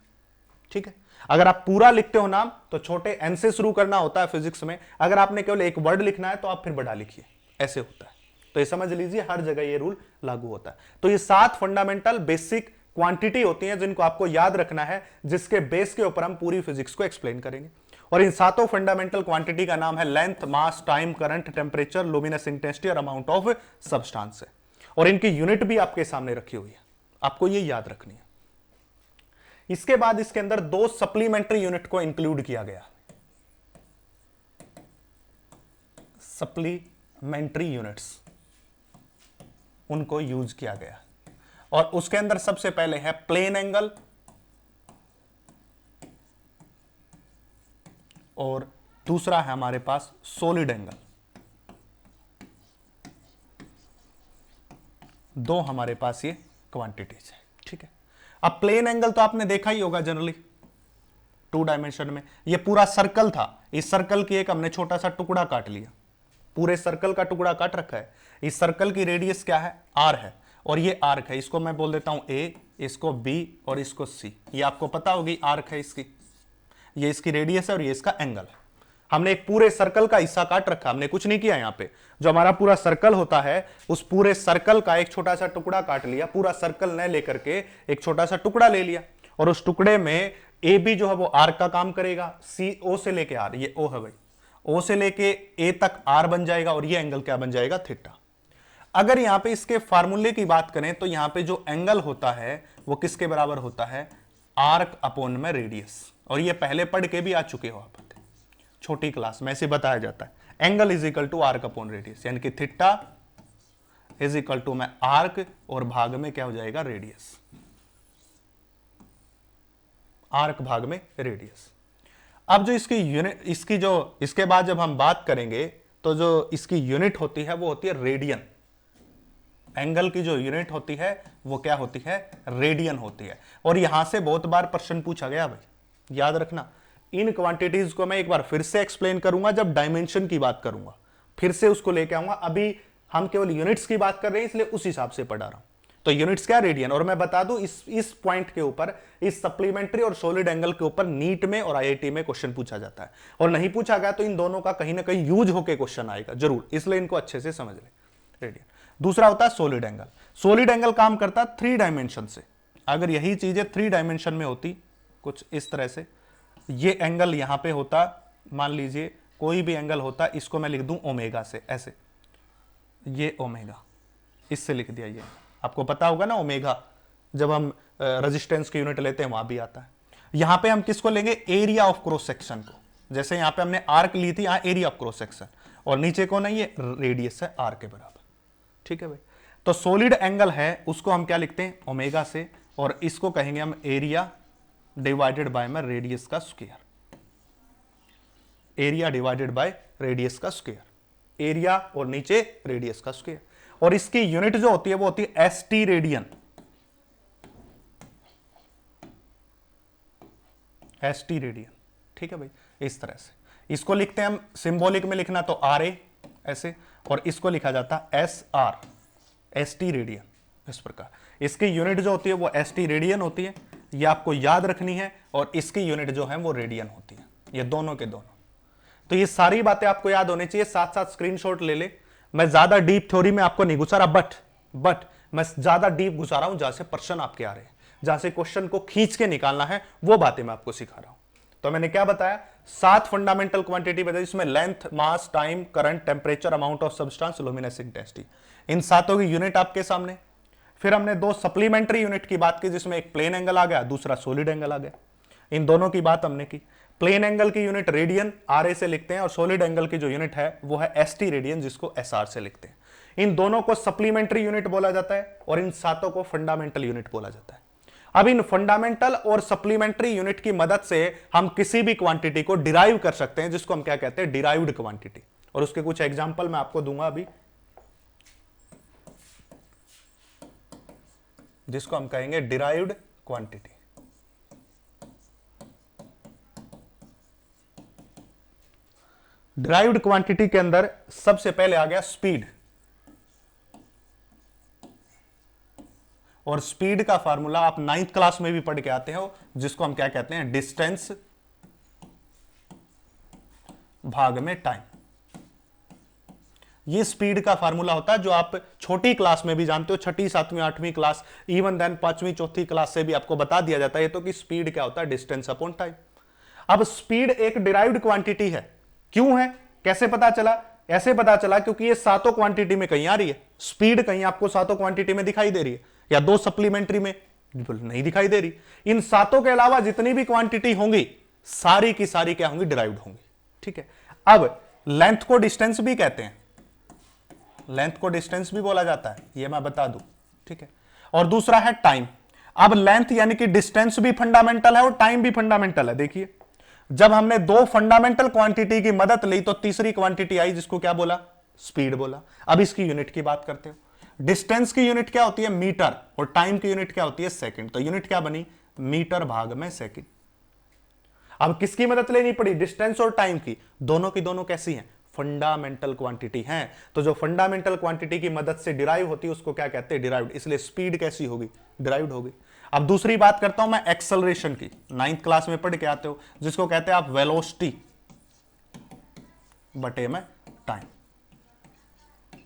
ठीक है। अगर आप पूरा लिखते हो नाम तो छोटे एन से शुरू करना होता है फिजिक्स में। अगर आपने केवल एक वर्ड लिखना है तो आप फिर बड़ा लिखिए, ऐसे होता है। तो ये समझ लीजिए, हर जगह ये रूल लागू होता है। तो ये 7 फंडामेंटल बेसिक क्वांटिटी होती हैं जिनको आपको याद रखना है, जिसके बेस के ऊपर हम पूरी फिजिक्स को एक्सप्लेन करेंगे। और इन 7 फंडामेंटल क्वांटिटी का नाम है length, mass, time, current, temperature, luminous intensity और अमाउंट ऑफ सब्सटेंस है। और इनकी यूनिट भी आपके सामने रखी हुई है, आपको ये याद रखनी है। इसके बाद इसके अंदर 2 सप्लीमेंट्री यूनिट को इंक्लूड किया गया, सप्लीमेंट्री यूनिट्स, उनको यूज किया गया। और उसके अंदर सबसे पहले है प्लेन एंगल, और दूसरा है हमारे पास सॉलिड एंगल। दो हमारे पास ये क्वांटिटीज है, ठीक है। अब प्लेन एंगल तो आपने देखा ही होगा जनरली 2 डायमेंशन में, ये पूरा सर्कल था, इस सर्कल की एक हमने छोटा सा टुकड़ा काट लिया, पूरे सर्कल का टुकड़ा काट रखा है। इस सर्कल की रेडियस क्या है, आर है, और ये आर्क है, इसको मैं बोल देता हूं ए, इसको बी और इसको सी। ये आपको पता होगी आर्क है इसकी, ये इसकी रेडियस है और ये इसका एंगल है। हमने एक पूरे सर्कल का हिस्सा काट रखा, हमने कुछ नहीं किया। यहां पे जो हमारा पूरा सर्कल होता है उस पूरे सर्कल का एक छोटा सा टुकड़ा काट लिया, पूरा सर्कल न लेकर के एक छोटा सा टुकड़ा ले लिया, और उस टुकड़े में ए बी जो है वो आर का काम करेगा, सी ओ से लेके आर, ये ओ है भाई, ओ से लेके ए तक आर बन जाएगा, और ये एंगल क्या बन जाएगा, थीटा। अगर यहां पे इसके फार्मूले की बात करें तो यहां पे जो एंगल होता है वो किसके बराबर होता है, आर्क अपॉन में रेडियस। और ये पहले पढ़ के भी आ चुके हो आप, छोटी क्लास में ऐसे बताया जाता है, angle is equal to arc upon radius, यानी कि थीटा इज इक्वल टू में आर्क और भाग में क्या हो जाएगा, रेडियस, आर्क भाग में रेडियस। अब जो इसकी यूनिट, इसकी जो इसके बाद जब हम बात करेंगे तो जो इसकी यूनिट होती है वो होती है रेडियन। एंगल की जो यूनिट होती है वो क्या होती है, रेडियन होती है। और यहां से बहुत बार प्रश्न पूछा गया भाई, याद रखना। इन क्वांटिटीज को मैं एक बार फिर से एक्सप्लेन करूंगा जब डायमेंशन की बात करूंगा, फिर से उसको लेके आऊंगा। अभी हम केवल यूनिट्स की बात कर रहे हैं इसलिए उस हिसाब से पढ़ा रहा हूं। तो यूनिट्स क्या, रेडियन। और मैं बता दूं इस पॉइंट के ऊपर, इस सप्लीमेंट्री और सॉलिड एंगल के ऊपर नीट में और आईआईटी में क्वेश्चन पूछा जाता है, और नहीं पूछा गया तो इन दोनों का कहीं ना कहीं यूज होकर क्वेश्चन आएगा जरूर, इसलिए इनको अच्छे से समझ ले। रेडियन। दूसरा होता है सॉलिड एंगल। सॉलिड एंगल काम करता है 3 डायमेंशन से। अगर यही चीजें 3 डायमेंशन में होती कुछ इस तरह से, ये एंगल यहां पे होता, मान लीजिए कोई भी एंगल होता, इसको मैं लिख दूं ओमेगा से, ऐसे, ये ओमेगा, इससे लिख दिया। ये आपको पता होगा ना, ओमेगा जब हम रेजिस्टेंस की यूनिट लेते हैं वहां भी आता है। यहां पे हम किसको लेंगे, एरिया ऑफ क्रॉस सेक्शन को। जैसे यहां पे हमने आर्क ली थी, यहां एरिया ऑफ क्रॉस सेक्शन, और नीचे कौन है, ये रेडियस है आर के बराबर, ठीक है भाई। तो सॉलिड एंगल है उसको हम क्या लिखते हैं, ओमेगा से, और इसको कहेंगे हम एरिया डिवाइडेड बाय में रेडियस का square, area divided by radius का स्क्वायर, एरिया और नीचे रेडियस का स्क्वायर। और इसकी यूनिट जो होती है वो होती है एसटी रेडियन, एसटी रेडियन, ठीक है भाई। इस तरह से इसको लिखते हैं हम, सिंबॉलिक में लिखना तो आर ए ऐसे, और इसको लिखा जाता है S R, S T radian, इस प्रकार। इसकी यूनिट जो होती है वो एस टी रेडियन होती है, ये आपको याद रखनी है, और इसकी यूनिट जो है वो रेडियन होती है, ये दोनों के दोनों। तो ये सारी बातें आपको याद होनी चाहिए, साथ साथ स्क्रीनशॉट ले ले। मैं ज्यादा डीप थ्योरी में आपको नहीं घुसा रहा, बट मैं ज्यादा डीप घुसा रहा हूं जहां से प्रश्न आपके आ रहे हैं, जहां से क्वेश्चन को खींच के निकालना है, वो बातें मैं आपको सिखा रहा हूं। तो मैंने क्या बताया, 7 फंडामेंटल क्वांटिटी बताई, जिसमें length, mass, time, current, temperature, amount of substance, luminance intensity, इन सातों की यूनिट आपके सामने। फिर हमने 2 सप्लीमेंट्री यूनिट की बात की, जिसमें एक प्लेन एंगल आ गया, दूसरा सॉलिड एंगल आ गया। इन दोनों की बात हमने की। प्लेन एंगल की यूनिट रेडियन, आर ए से लिखते हैं, और सॉलिड एंगल की जो यूनिट है वो है एस टी रेडियन, जिसको एस आर से लिखते हैं। इन दोनों को सप्लीमेंट्री यूनिट बोला जाता है, और इन सातों को फंडामेंटल यूनिट बोला जाता है। अब इन फंडामेंटल और सप्लीमेंट्री यूनिट की मदद से हम किसी भी क्वांटिटी को डिराइव कर सकते हैं, जिसको हम क्या कहते हैं, डिराइव्ड क्वांटिटी। और उसके कुछ एग्जांपल मैं आपको दूंगा अभी, जिसको हम कहेंगे डिराइव्ड क्वांटिटी। डिराइव्ड क्वांटिटी के अंदर सबसे पहले आ गया स्पीड, और स्पीड का फार्मूला आप 9th क्लास में भी पढ़ के आते हो, जिसको हम क्या कहते हैं, डिस्टेंस भाग में टाइम। ये स्पीड का फार्मूला होता है जो आप छोटी क्लास में भी जानते हो, 6ठी 7वीं 8वीं क्लास, इवन देन 5वीं 4थी क्लास से भी आपको बता दिया जाता है तो कि स्पीड क्या होता है, डिस्टेंस अपॉन टाइम। अब स्पीड एक डिराइव्ड क्वांटिटी है, क्यों है, कैसे पता चला, ऐसे पता चला क्योंकि ये सातों क्वांटिटी में कहीं आ रही है। स्पीड कहीं आपको सातों क्वांटिटी में दिखाई दे रही है, या 2 सप्लीमेंट्री में नहीं दिखाई दे रही। इन सातों के अलावा जितनी भी क्वांटिटी होंगी सारी की सारी क्या होंगी, डिराइव्ड होंगी, ठीक है। अब लेंथ को डिस्टेंस भी कहते हैं, लेंथ को डिस्टेंस भी बोला जाता है, यह मैं बता दूं, ठीक है। और दूसरा है टाइम। अब लेंथ यानी कि डिस्टेंस भी फंडामेंटल है और टाइम भी फंडामेंटल है। देखिए, जब हमने 2 फंडामेंटल क्वांटिटी की मदद ली तो तीसरी क्वांटिटी आई, जिसको क्या बोला, स्पीड बोला। अब इसकी यूनिट की बात करते हो। डिस्टेंस की यूनिट क्या होती है मीटर और टाइम की यूनिट क्या होती है सेकंड, तो यूनिट क्या बनी मीटर भाग में सेकंड। अब किसकी मदद लेनी पड़ी डिस्टेंस और टाइम की, दोनों की दोनों कैसी हैं फंडामेंटल क्वांटिटी हैं, तो जो फंडामेंटल क्वांटिटी की मदद से डिराइव होती है उसको क्या कहते हैं डिराइव्ड, इसलिए स्पीड कैसी होगी डिराइव्ड होगी। अब दूसरी बात करता हूं मैं एक्सेलरेशन की, 9th क्लास में पढ़ के आते हो, जिसको कहते हैं आप वेलोसिटी बटे में टाइम,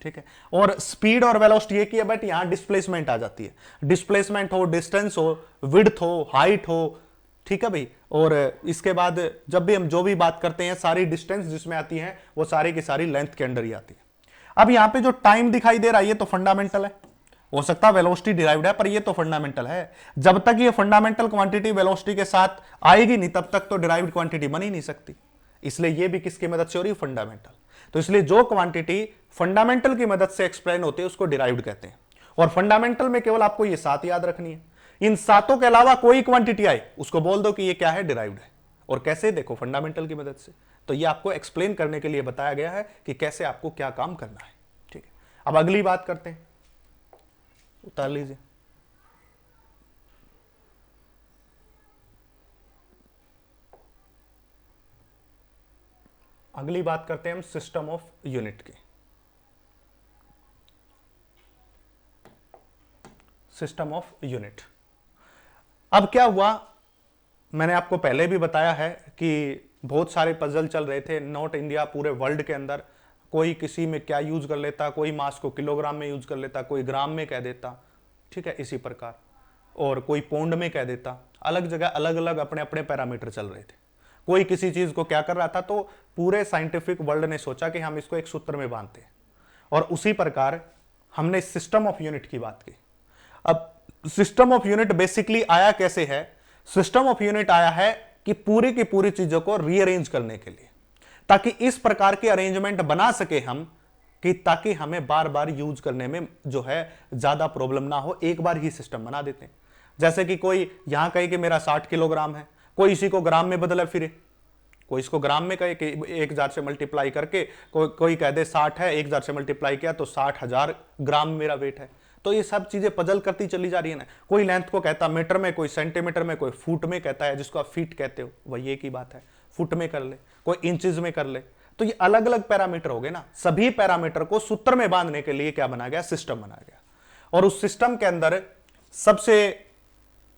ठीक है। और स्पीड और वेलोसिटी एक ही है, बट यहां डिस्प्लेसमेंट आ जाती है, डिस्प्लेसमेंट हो डिस्टेंस हो विड्थ हो हाइट हो, ठीक है भाई। और इसके बाद जब भी हम जो भी बात करते हैं सारी डिस्टेंस जिसमें आती है वो सारी की सारी लेंथ के अंडर ही आती है। अब यहां पे जो टाइम दिखाई दे रहा है ये तो फंडामेंटल है, हो सकता है वेलोसिटी डिराइव्ड है पर ये तो फंडामेंटल है। जब तक ये फंडामेंटल क्वांटिटी वेलोसिटी के साथ आएगी नहीं तब तक तो डिराइव्ड क्वांटिटी बन ही नहीं सकती, इसलिए ये भी किसकी मदद से हो रही है फंडामेंटल। तो इसलिए जो क्वांटिटी फंडामेंटल की मदद से एक्सप्लेन होती है उसको डिराइव्ड कहते हैं। और फंडामेंटल में केवल आपको ये 7 याद रखनी है, इन 7 के अलावा कोई क्वांटिटी आए उसको बोल दो कि ये क्या है डिराइव्ड है। और कैसे देखो फंडामेंटल की मदद से, तो ये आपको एक्सप्लेन करने के लिए बताया गया है कि कैसे आपको क्या काम करना है, ठीक है। अब अगली बात करते हैं, उतार लीजिए। अगली बात करते हैं हम सिस्टम ऑफ यूनिट की। सिस्टम ऑफ यूनिट, अब क्या हुआ मैंने आपको पहले भी बताया है कि बहुत सारे पजल चल रहे थे नॉट इंडिया पूरे वर्ल्ड के अंदर, कोई किसी में क्या यूज कर लेता, कोई मास को किलोग्राम में यूज कर लेता, कोई ग्राम में कह देता, ठीक है इसी प्रकार, और कोई पौंड में कह देता, अलग जगह अलग अलग अपने अपने पैरामीटर चल रहे थे। कोई किसी चीज को क्या कर रहा था, तो पूरे साइंटिफिक वर्ल्ड ने सोचा कि हम इसको एक सूत्र में बांधते हैं, और उसी प्रकार हमने सिस्टम ऑफ यूनिट की बात की। अब सिस्टम ऑफ यूनिट बेसिकली आया कैसे है, सिस्टम ऑफ यूनिट आया है कि पूरी की पूरी चीजों को रीअरेंज करने के लिए, ताकि इस प्रकार के अरेंजमेंट बना सके हम कि ताकि हमें बार बार यूज करने में जो है ज्यादा प्रॉब्लम ना हो, एक बार ही सिस्टम बना देते हैं। जैसे कि कोई यहां कहे कि मेरा 60 किलोग्राम है, कोई इसी को ग्राम में बदले फिरे, कोई इसको ग्राम में कहे कि 1000 से मल्टीप्लाई करके, कोई कह दे 60 है 1000 से मल्टीप्लाई किया तो 60,000 ग्राम मेरा वेट है। तो ये सब चीजें पजल करती चली जा रही है ना, कोई लेंथ को कहता मीटर में, कोई सेंटीमीटर में, कोई फुट में कहता है, जिसको आप फीट कहते हो वही एक ही बात है, फुट में कर ले, कोई इंचेस में कर ले। तो ये अलग अलग पैरामीटर हो गए ना, सभी पैरामीटर को सूत्र में बांधने के लिए क्या बना गया सिस्टम बना गया। और उस सिस्टम के अंदर सबसे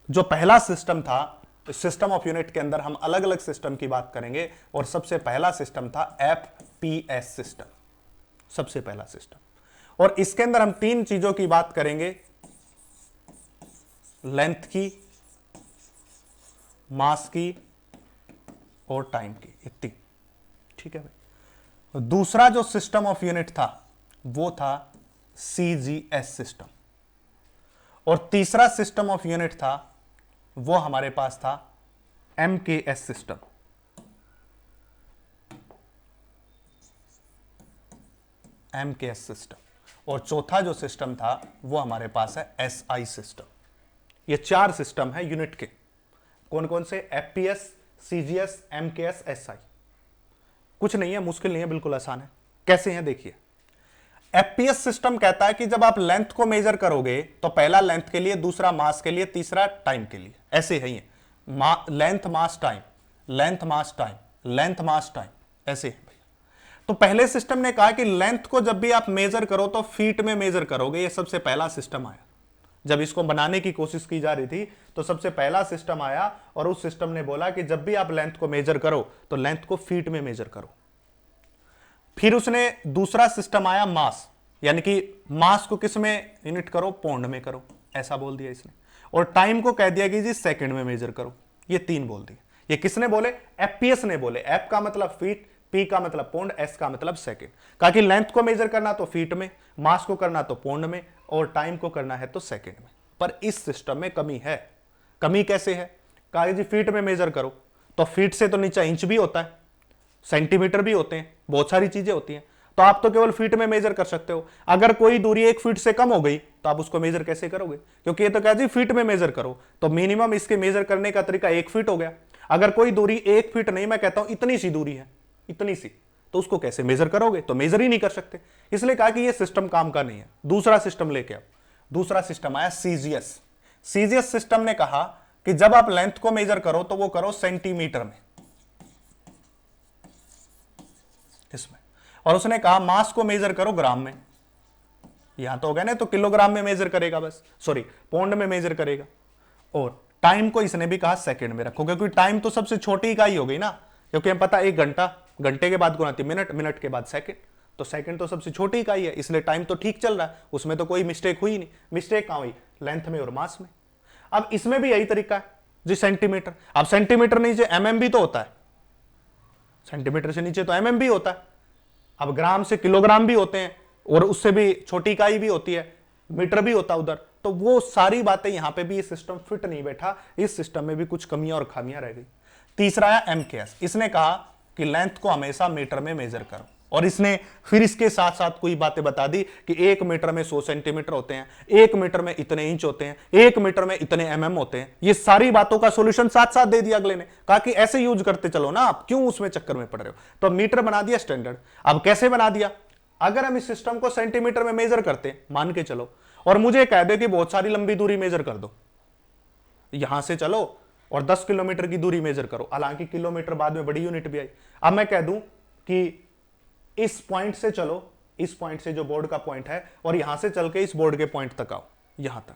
जो पहला सिस्टम था, सिस्टम ऑफ यूनिट के अंदर हम अलग अलग सिस्टम की बात करेंगे, और सबसे पहला सिस्टम था एफपीएस सिस्टम, सबसे पहला सिस्टम। और इसके अंदर हम 3 चीजों की बात करेंगे, लेंथ की, मास की और टाइम की, इतनी, ठीक है भाई। दूसरा जो सिस्टम ऑफ यूनिट था वो था सीजीएस सिस्टम, और तीसरा सिस्टम ऑफ यूनिट था वो हमारे पास था एमकेएस सिस्टम, एमकेएस सिस्टम, और चौथा जो सिस्टम था वो हमारे पास है एसआई सिस्टम। ये 4 सिस्टम है यूनिट के, कौन कौन से, एफपीएस, सीजीएस, एमकेएस, एसआई। कुछ नहीं है, मुश्किल नहीं है, बिल्कुल आसान है। कैसे हैं देखिए। एफपीएस सिस्टम कहता है कि जब आप लेंथ को मेजर करोगे तो पहला लेंथ के लिए, दूसरा मास के लिए, तीसरा टाइम के लिए, ऐसे है ये length mass time, length mass time, length mass time, ऐसे है भैया। तो पहले सिस्टम ने कहा कि लेंथ को जब भी आप मेजर करो तो फीट में मेजर करोगे, ये सबसे पहला सिस्टम आया। जब इसको बनाने की कोशिश की जा रही थी तो सबसे पहला सिस्टम आया, और उस सिस्टम ने बोला कि जब भी आप लेंथ को मेजर करो तो लेंथ को फीट में मेजर करो। फिर उसने दूसरा सिस्टम आया मास, यानी कि मास को किस में यूनिट करो, पौंड में करो, ऐसा बोल दिया इसने। और टाइम को कह दिया कि जी सेकंड में मेजर करो, ये 3 बोल दिए। ये किसने बोले, एफपीएस ने बोले। एफ का मतलब फीट, पी का मतलब पौंड, एस का मतलब सेकंड। कहा कि लेंथ को मेजर करना तो फीट में, मास को करना तो पौंड में, और टाइम को करना है तो सेकंड में। पर इस सिस्टम में कमी है। कमी कैसे है, कहा जी फीट में मेजर करो, तो फीट से तो नीचे इंच भी होता है, सेंटीमीटर भी होते हैं, बहुत सारी चीजें होती हैं, तो आप तो केवल फीट में मेजर कर सकते हो। अगर कोई दूरी 1 फीट से कम हो गई तो आप उसको मेजर कैसे करोगे, क्योंकि ये तो कहा जी फीट में मेजर करो, तो मिनिमम इसके मेजर करने का तरीका 1 फीट हो गया। अगर कोई दूरी 1 फीट नहीं, मैं कहता हूं इतनी सी दूरी है, इतनी सी, तो उसको कैसे मेजर करोगे, तो मेजर ही नहीं कर सकते। इसलिए कहा कि ये सिस्टम काम का नहीं है, दूसरा सिस्टम लेके आओ। दूसरा सिस्टम आया सीजीएस। सीजीएस सिस्टम ने कहा कि जब आप लेंथ को मेजर करो तो वो करो सेंटीमीटर में, इसमें, और उसने कहा मास को मेजर करो ग्राम में। यहां तो हो गया ना, तो किलोग्राम में मेजर करेगा, बस सॉरी पाउंड में मेजर करेगा। और टाइम को इसने भी कहा सेकंड में रखो, क्योंकि टाइम तो सबसे छोटी इकाई हो गई ना, क्योंकि हमें पता 1 घंटा, घंटे के बाद गुना 3 मिनट, मिनट के बाद सेकंड, तो सेकंड तो सबसे छोटी इकाई है, इसलिए टाइम तो ठीक चल रहा है, उसमें तो कोई मिस्टेक हुई नहीं। मिस्टेक कहां हुई, लेंथ में और मास में। अब इसमें भी यही तरीका है जी, सेंटीमीटर। अब सेंटीमीटर नीचे एमएम भी तो होता है, सेंटीमीटर से नीचे तो एमएम भी होता है। अब ग्राम से किलोग्राम भी होते हैं, और उससे भी छोटी इकाई भी होती है, मीटर भी होता है उधर। तो वो सारी बातें यहां पे भी ये सिस्टम फिट नहीं बैठा, इस सिस्टम में भी कुछ कमियां और खामियां रह गई। तीसरा है एमकेएस। इसने कहा कि लेंथ को हमेशा मीटर में मेजर करो, और इसने फिर इसके साथ साथ कोई बातें बता दी कि 1 मीटर में 100 सेंटीमीटर होते हैं, 1 मीटर में इतने इंच होते हैं, 1 मीटर में इतने एमएम होते हैं। ये सारी बातों का सॉल्यूशन साथ साथ दे दिया अगले ने, कहा कि ऐसे यूज करते चलो ना, आप क्यों उसमें चक्कर में पड़ रहे हो। तो मीटर बना दिया स्टैंडर्ड। अब कैसे बना दिया, अगर हम इस सिस्टम को सेंटीमीटर में मेजर करते, मान के चलो, और मुझे कह दे कि बहुत सारी लंबी दूरी मेजर कर दो, यहां से चलो और 10 किलोमीटर की दूरी मेजर करो, हालांकि किलोमीटर बाद में बड़ी यूनिट भी आई। अब मैं कह दूं कि इस पॉइंट से चलो, इस पॉइंट से जो बोर्ड का पॉइंट है, और यहां से चल के इस बोर्ड के पॉइंट तक आओ, यहां तक,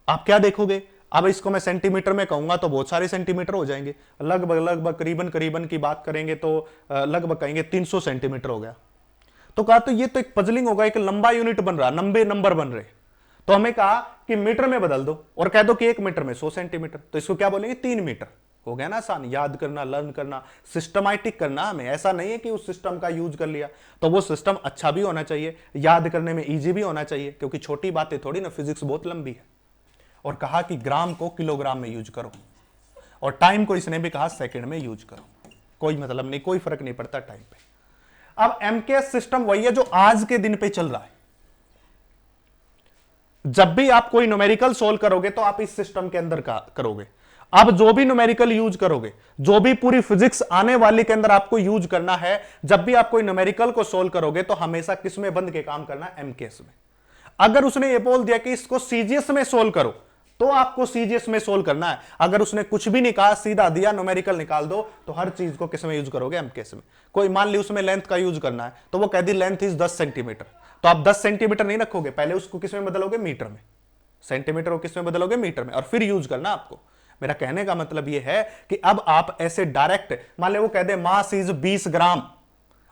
आप क्या देखोगे, अब इसको मैं सेंटीमीटर में कहूंगा तो बहुत सारे सेंटीमीटर हो जाएंगे, लगभग करीबन करीबन की बात करेंगे तो लगभग कहेंगे 300 सेंटीमीटर हो गया। तो कहा तो ये तो एक पजलिंग होगा, एक लंबा यूनिट बन रहा, लंबे नंबर बन रहे। तो हमें कहा कि मीटर में बदल दो, और कह दो कि 1 मीटर में 100 सेंटीमीटर, तो इसको क्या बोलेंगे, 3 मीटर। हो गया ना आसान, याद करना, लर्न करना, सिस्टमैटिक करना। हमें ऐसा नहीं है कि उस सिस्टम का यूज कर लिया, तो वो सिस्टम अच्छा भी होना चाहिए, याद करने में इजी भी होना चाहिए, क्योंकि छोटी बातें थोड़ी ना, फिजिक्स बहुत लंबी है। और कहा कि ग्राम को किलोग्राम में यूज करो, और टाइम को इसने भी कहा सेकंड में यूज करो। कोई मतलब नहीं, कोई फर्क नहीं पड़ता टाइम पे। अब एमकेएस सिस्टम वही है जो आज के दिन पे चल रहा है। जब भी आप कोई न्यूमेरिकल सोल्व करोगे तो आप इस सिस्टम के अंदर करोगे। अब जो भी न्यूमेरिकल यूज करोगे, जो भी पूरी फिजिक्स आने वाले के अंदर आपको यूज करना है, जब भी आप कोई न्यूमेरिकल को सोल्व करोगे तो हमेशा किस में बंद के काम करना है, एमकेएस में। अगर उसने ये बोल दिया कि इसको सीजीएस में सोल्व करो, तो आपको सीजीएस में सोल्व करना है। अगर उसने कुछ भी नहीं कहा, सीधा दिया न्यूमेरिकल निकाल दो, तो हर चीज को किस में यूज करोगे, एमकेएस में। कोई मान ली उसमें लेंथ का यूज करना है, तो वो कह दी लेंथ इज 10 सेंटीमीटर, तो आप 10 सेंटीमीटर नहीं रखोगे, पहले उसको किस में बदलोगे, मीटर में। सेंटीमीटर को किस में बदलोगे, मीटर में, और फिर यूज करना आपको। मेरा कहने का मतलब यह है कि अब आप ऐसे डायरेक्ट, मान ले वो कह दे मास इज 20 ग्राम,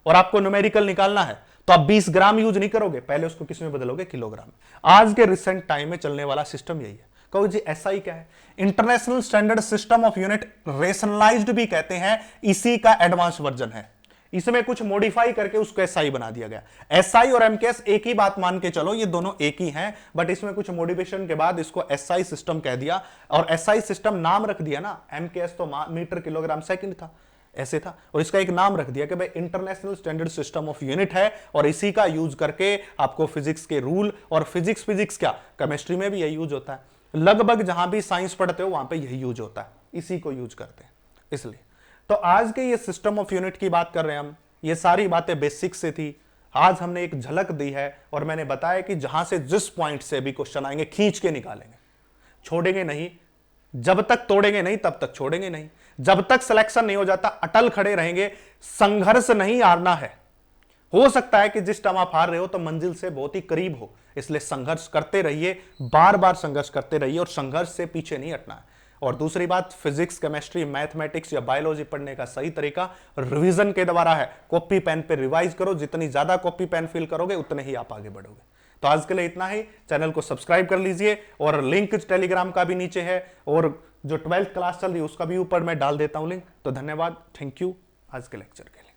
और आपको न्यूमेरिकल निकालना है, तो आप 20 ग्राम यूज नहीं करोगे, पहले उसको किस में बदलोगे, किलोग्राम। आज के रिसेंट टाइम में चलने वाला सिस्टम यही है। कहो जी एसआई क्या है, international standard system of unit rationalised भी कहते हैं, इसी का एडवांस वर्जन है। इसमें कुछ मॉडिफाई करके उसको एसआई बना दिया गया। एसआई और एमकेएस एक ही बात मान के चलो, ये दोनों एक ही हैं, बट इसमें कुछ मॉडिफिकेशन के बाद इसको एसआई सिस्टम कह दिया, और एसआई सिस्टम नाम रख दिया ना, एमकेएस तो मीटर किलोग्राम सेकंड था, ऐसे था, और इसका एक नाम रख दिया कि भाई international standard system of unit है, और इसी का यूज करके आपको फिजिक्स के रूल, और फिजिक्स क्या, केमिस्ट्री में भी यही यूज होता है, लगभग जहां भी साइंस पढ़ते हो वहां पे यही यूज होता है, इसी को यूज करते हैं। इसलिए तो आज के ये सिस्टम ऑफ यूनिट की बात कर रहे हैं हम, ये सारी बातें बेसिक से थी, आज हमने एक झलक दी है, और मैंने बताया कि जहां से जिस पॉइंट से भी क्वेश्चन आएंगे खींच के निकालेंगे, छोड़ेंगे नहीं, जब तक तोड़ेंगे नहीं तब तक छोड़ेंगे नहीं, जब तक सिलेक्शन नहीं हो जाता अटल खड़े रहेंगे। संघर्ष नहीं हारना है, हो सकता है कि जिस टाइम आप हार रहे हो तो मंजिल से बहुत ही करीब हो, इसलिए संघर्ष करते रहिए, बार बार संघर्ष करते रहिए, और संघर्ष से पीछे नहीं हटना है। और दूसरी बात, फिजिक्स, केमिस्ट्री, मैथमेटिक्स या बायोलॉजी पढ़ने का सही तरीका रिवीजन के द्वारा है। कॉपी पेन पे रिवाइज करो, जितनी ज्यादा कॉपी पेन फिल करोगे उतने ही आप आगे बढ़ोगे। तो आज के लिए इतना ही, चैनल को सब्सक्राइब कर लीजिए, और लिंक टेलीग्राम का भी नीचे है, और जो 12th क्लास चल रही है उसका भी ऊपर मैं डाल देता हूं लिंक। तो धन्यवाद, थैंक यू आज के लेक्चर के लिए।